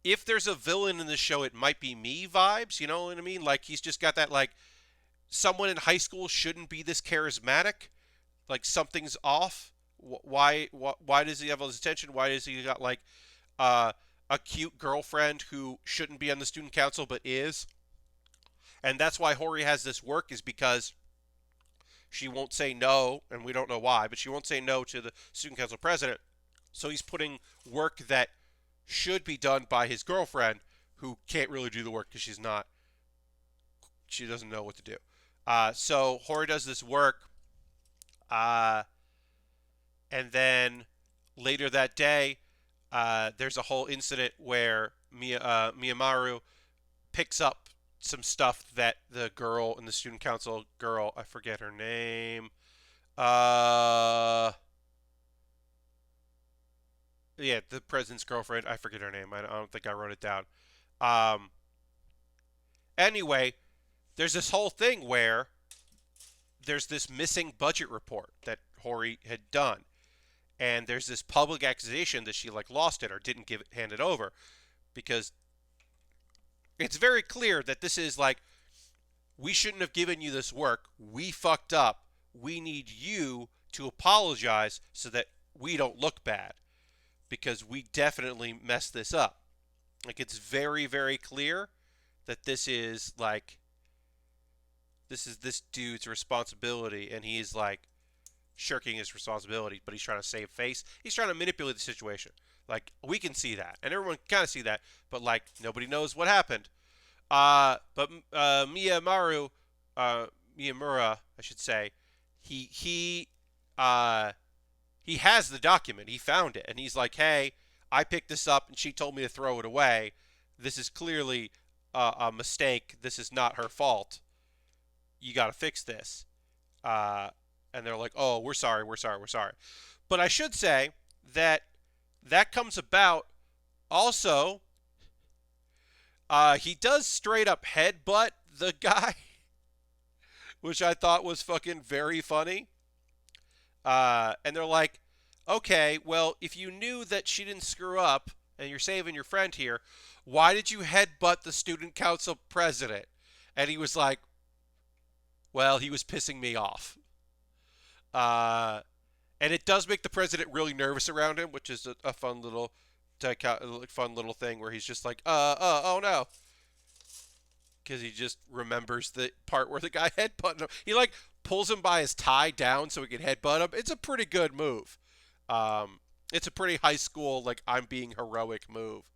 if there's a villain in the show, it might be me vibes. You know what I mean? Like he's just got that like someone in high school shouldn't be this charismatic. Like something's off. Why does he have all this attention? Why does he got like uh, a cute girlfriend who shouldn't be on the student council but is? And that's why Hori has this work is because she won't say no, and we don't know why, but she won't say no to the student council president So he's putting work that should be done by his girlfriend, who can't really do the work because she doesn't know what to do. So Hori does this work, uh, and then later that day, there's a whole incident where Miyamaru picks up some stuff that the girl in the student council girl, I forget her name. Uh, yeah, the president's girlfriend. I forget her name. I don't think I wrote it down. Um, anyway, there's this whole thing where there's this missing budget report that Hori had done, and there's this public accusation that she like lost it or didn't hand it over because it's very clear that this is like, we shouldn't have given you this work. We fucked up. We need you to apologize so that we don't look bad because we definitely messed this up. Like, it's very, very clear that this is this dude's responsibility, and he's like shirking his responsibility, but he's trying to save face. He's trying to manipulate the situation. Like, we can see that, and everyone can kind of see that, but like nobody knows what happened. But Miyamura, I should say, he has the document. He found it, and he's like, "Hey, I picked this up, and she told me to throw it away. This is clearly a mistake. This is not her fault. You got to fix this." And they're like, "Oh, we're sorry, we're sorry, we're sorry." But I should say that comes about also. He does straight up headbutt the guy, which I thought was fucking very funny. And they're like, "Okay, well, if you knew that she didn't screw up and you're saving your friend here, why did you headbutt the student council president?" And he was like, "Well, he was pissing me off." And it does make the president really nervous around him, which is a fun little thing where he's just like, oh no, because he just remembers the part where the guy headbutted him. He like pulls him by his tie down so he can headbutt him. It's a pretty good move. It's a pretty high school, like, I'm being heroic move.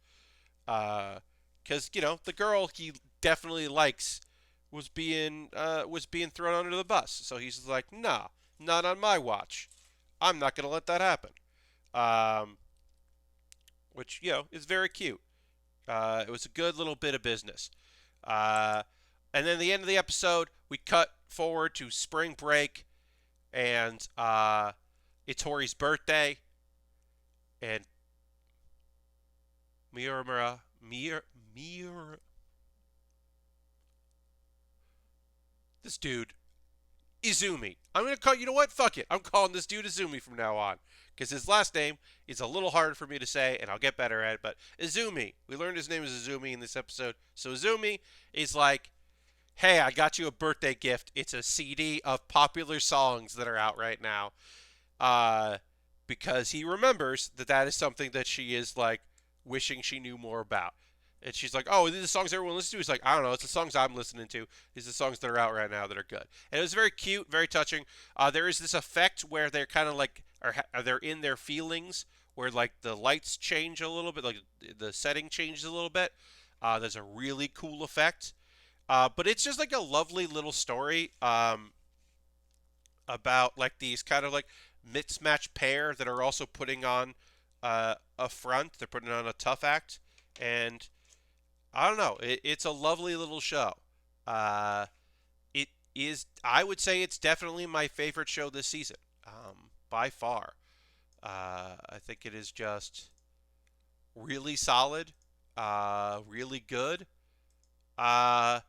Because the girl he definitely likes was being thrown under the bus. So he's like, nah, not on my watch. I'm not gonna let that happen. Which is very cute. It was a good little bit of business. And then the end of the episode, we cut forward to spring break, and it's Hori's birthday, and Miura, this dude, Izumi. I'm going to call, you know what? Fuck it. I'm calling this dude Izumi from now on. Because his last name is a little hard for me to say, and I'll get better at it. But Izumi. We learned his name is Izumi in this episode. So Izumi is like, "Hey, I got you a birthday gift. It's a CD of popular songs that are out right now." Because he remembers that is something that she is like wishing she knew more about. And she's like, "Oh, these are the songs everyone listens to?" He's like, "I don't know. It's the songs I'm listening to. These are the songs that are out right now that are good." And it was very cute, very touching. There is this effect where they're kind of like, they're in their feelings, where like the lights change a little bit, like the setting changes a little bit. There's a really cool effect. But it's just like a lovely little story about like these kind of like mismatched pair that are also putting on a front. They're putting on a tough act, and I don't know. It's a lovely little show. It is. I would say it's definitely my favorite show this season, by far. I think it is just really solid, really good. Uh,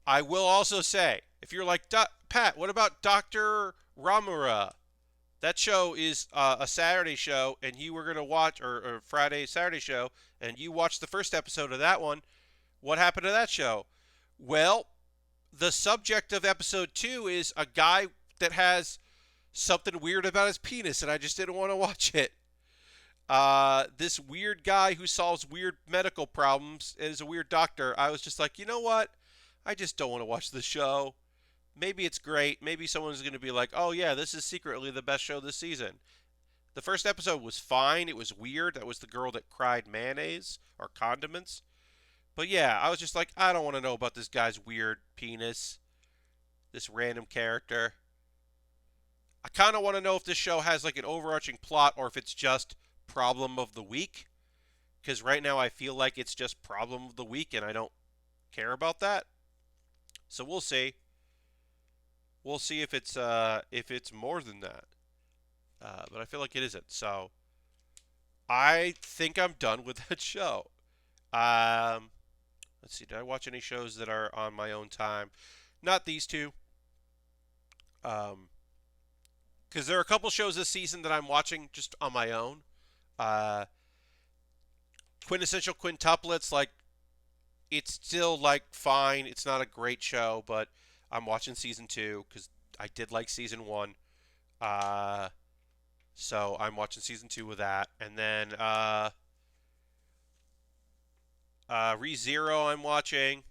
I will also say, if you're like, "Pat, what about Dr. Ramura?" That show is a Saturday show, and you were going to watch, or Friday, Saturday show, and you watched the first episode of that one. What happened to that show? Well, the subject of episode 2 is a guy that has something weird about his penis, and I just didn't want to watch it. This weird guy who solves weird medical problems and is a weird doctor. I was just like, you know what? I just don't want to watch the show. Maybe it's great. Maybe someone's going to be like, "Oh yeah, this is secretly the best show this season." The first episode was fine. It was weird. That was the girl that cried mayonnaise or condiments. But yeah, I was just like, I don't want to know about this guy's weird penis, this random character. I kind of want to know if this show has like an overarching plot or if it's just problem of the week. Because right now I feel like it's just problem of the week and I don't care about that. So we'll see. We'll see if it's more than that. But I feel like it isn't. So I think I'm done with that show. Um, let's see. Did I watch any shows that are on my own time? Not these two. Um, because there are a couple shows this season that I'm watching just on my own. Uh, Quintessential Quintuplets, like it's still like fine. It's not a great show, but I'm watching season two because I did like season one. Uh, so I'm watching season two with that, and then ReZero I'm watching.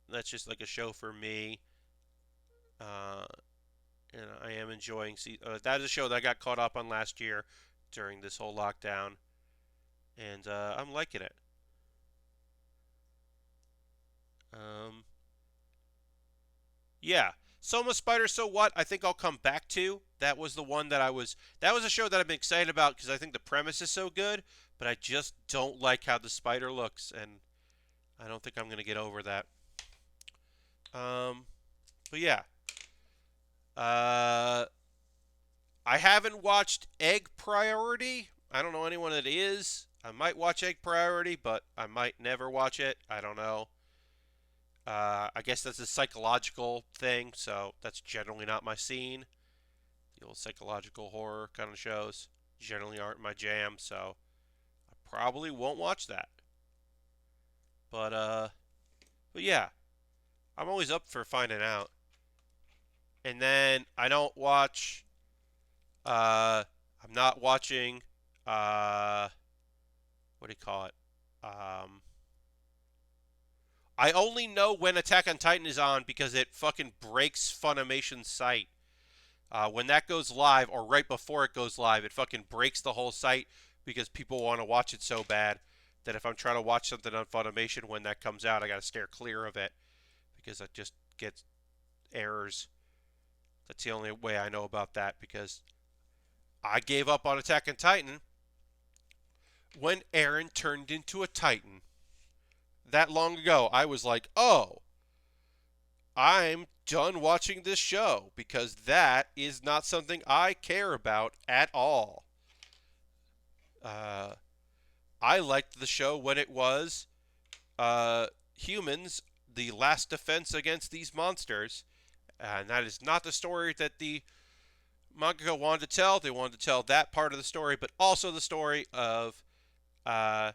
That's just like a show for me. Uh, and I am enjoying. That is a show that I got caught up on last year during this whole lockdown, and I'm liking it. Um, yeah, Soma Spider. So what? I think I'll come back to. That was the one that I was. That was a show that I've been excited about because I think the premise is so good, but I just don't like how the spider looks, and I don't think I'm gonna get over that. Um, but yeah. Uh, I haven't watched Egg Priority. I don't know anyone that is. I might watch Egg Priority, but I might never watch it. I don't know. I guess that's a psychological thing, so that's generally not my scene. The old psychological horror kind of shows generally aren't my jam, so I probably won't watch that. But but yeah, I'm always up for finding out. And then I don't watch. I'm not watching. Uh, what do you call it? Um, I only know when Attack on Titan is on because it fucking breaks Funimation's site. When that goes live, or right before it goes live, it fucking breaks the whole site because people want to watch it so bad that if I'm trying to watch something on Funimation when that comes out, I gotta steer clear of it because it just gets errors. That's the only way I know about that because I gave up on Attack on Titan when Eren turned into a Titan. That long ago, I was like, oh, I'm done watching this show because that is not something I care about at all. Uh, I liked the show when it was humans, the last defense against these monsters. And that is not the story that the manga wanted to tell. They wanted to tell that part of the story, but also the story of uh,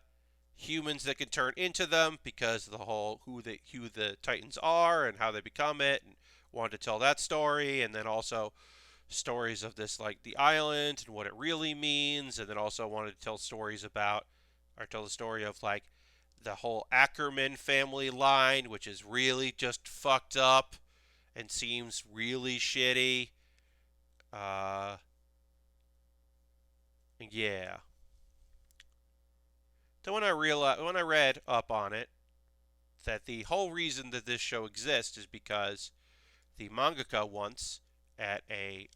humans that can turn into them because of the whole who the Titans are and how they become it, and wanted to tell that story, and then also stories of this like the island and what it really means, and then also wanted to tell stories about or tell the story of like the whole Ackerman family line, which is really just fucked up and seems really shitty. Uh, yeah. Then when I read up on it, that the whole reason that this show exists is because the mangaka once at a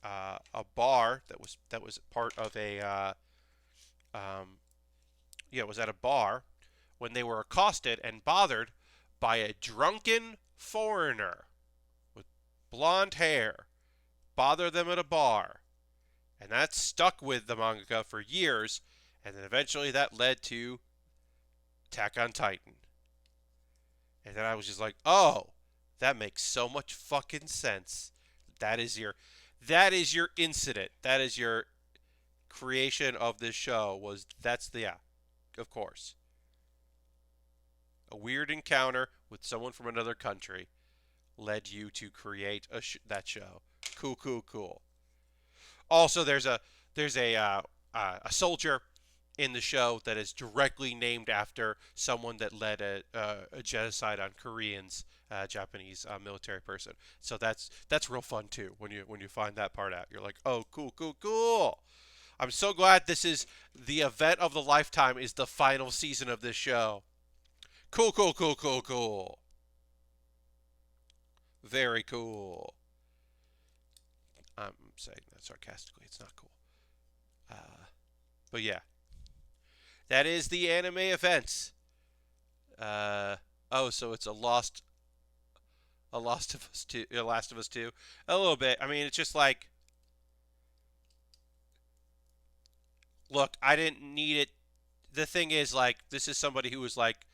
bar that was part of a um, yeah, it was at a bar when they were accosted and bothered by a drunken foreigner with blonde hair bother them at a bar, and that stuck with the mangaka for years, and then eventually that led to Attack on Titan. And then I was just like, oh, that makes so much fucking sense. That is your that is your incident. That is your creation of this show was that's the yeah, of course. A weird encounter with someone from another country led you to create that show. Cool, cool, cool. Also, there's a soldier in the show that is directly named after someone that led a genocide on Koreans, Japanese military person. So that's real fun too when you find that part out. You're like, oh, cool, cool, cool. I'm so glad this is the event of the lifetime is the final season of this show. Cool, cool, cool, cool, cool. Very cool. I'm saying that sarcastically. It's not cool. But yeah, that is the anime events. Oh, so it's a Lost of Us 2, a Last of Us 2. A little bit. I mean, it's just like, look, I didn't need it. The thing is, like, this is somebody who was like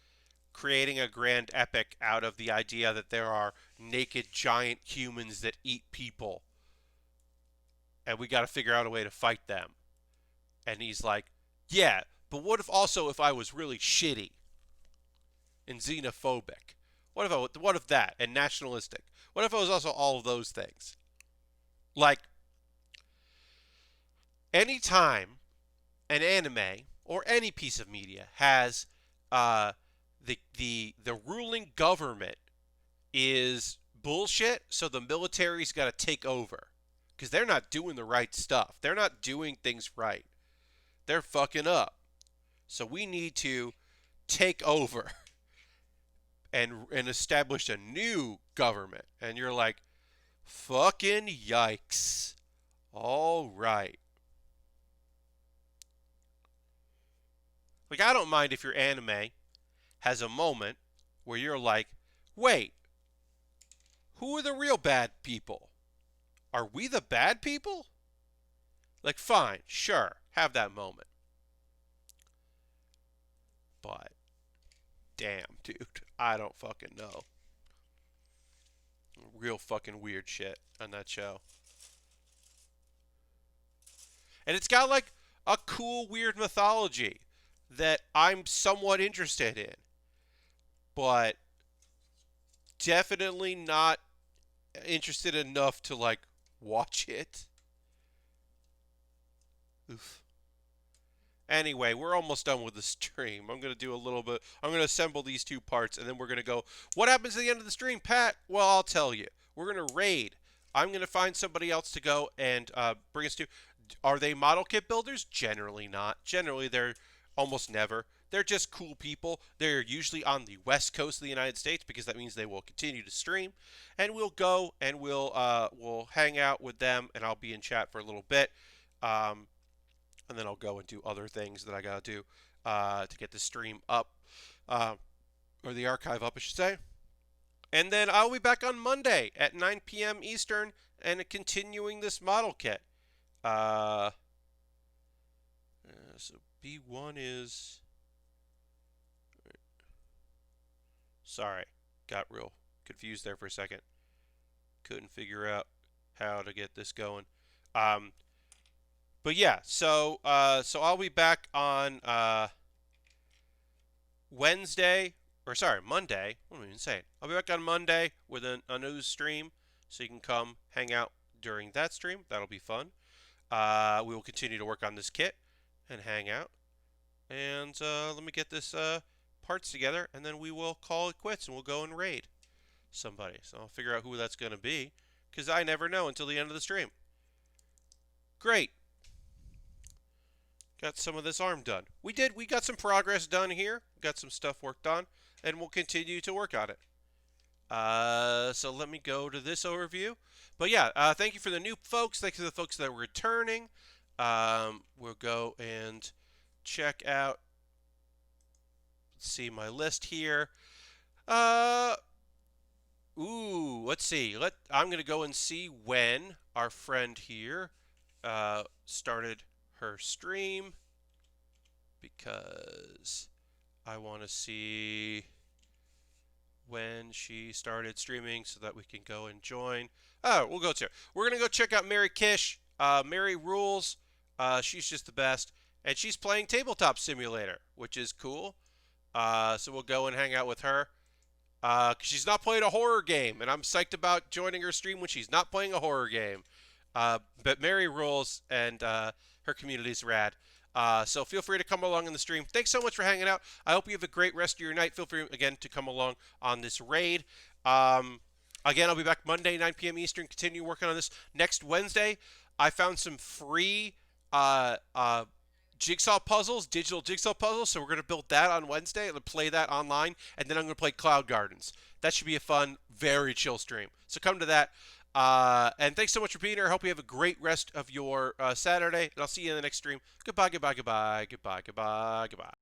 creating a grand epic out of the idea that there are naked giant humans that eat people, and we got to figure out a way to fight them. And he's like, yeah, but what if also if I was really shitty and xenophobic? What if that and nationalistic? What if I was also all of those things? Like, anytime an anime or any piece of media has uh, the ruling government is bullshit, so the military's got to take over because they're not doing the right stuff. They're not doing things right. They're fucking up. So we need to take over and establish a new government. And you're like, fucking yikes. All right. Like, I don't mind if your anime has a moment where you're like, wait, who are the real bad people? Are we the bad people? Like, fine, sure, have that moment. But, damn, dude, I don't fucking know. Real fucking weird shit on that show. And it's got, like, a cool, weird mythology that I'm somewhat interested in. But definitely not interested enough to, like, watch it. Oof. Anyway, we're almost done with the stream. I'm going to do a little bit. I'm going to assemble these two parts, and then we're going to go, what happens at the end of the stream, Pat? Well, I'll tell you. We're going to raid. I'm going to find somebody else to go and bring us to. Are they model kit builders? Generally not. Generally, they're almost never. They're just cool people. They're usually on the west coast of the United States because that means they will continue to stream. And we'll go and we'll hang out with them, and I'll be in chat for a little bit. And then I'll go and do other things that I gotta do to get the stream up, or the archive up, I should say. And then I'll be back on Monday at 9 p.m. Eastern and continuing this model kit. So B1 is... Sorry, got real confused there for a second. Couldn't figure out how to get this going. But yeah, so I'll be back on Monday. What am I even saying? I'll be back on Monday with a news stream, so you can come hang out during that stream. That'll be fun. We will continue to work on this kit and hang out. And let me get this parts together, and then we will call it quits, and we'll go and raid somebody. So I'll figure out who that's going to be, because I never know until the end of the stream. Great. Got some of this arm done. We got some progress done here. Got some stuff worked on, and we'll continue to work on it. So let me go to this overview. But yeah, thank you for the new folks. Thank you to the folks that are returning. We'll go and check out, let's see my list here. Let's see. I'm going to go and see when our friend here started her stream, because I want to see when she started streaming so that we can go and join. Oh, we're going to go check out Mary Kish. Mary rules. She's just the best, and she's playing Tabletop Simulator, which is cool. So we'll go and hang out with her. 'Cause she's not playing a horror game, and I'm psyched about joining her stream when she's not playing a horror game. But Mary rules, and her community's rad. So feel free to come along in the stream. Thanks so much for hanging out. I hope you have a great rest of your night. Feel free, again, to come along on this raid. Again, I'll be back Monday, 9 p.m. Eastern, continue working on this. Next Wednesday, I found some free uh, uh, jigsaw puzzles, digital jigsaw puzzles. So we're going to build that on Wednesday and play that online. And then I'm going to play Cloud Gardens. That should be a fun, very chill stream. So come to that. And thanks so much for being here. I hope you have a great rest of your Saturday. And I'll see you in the next stream. Goodbye, goodbye, goodbye, goodbye, goodbye, goodbye.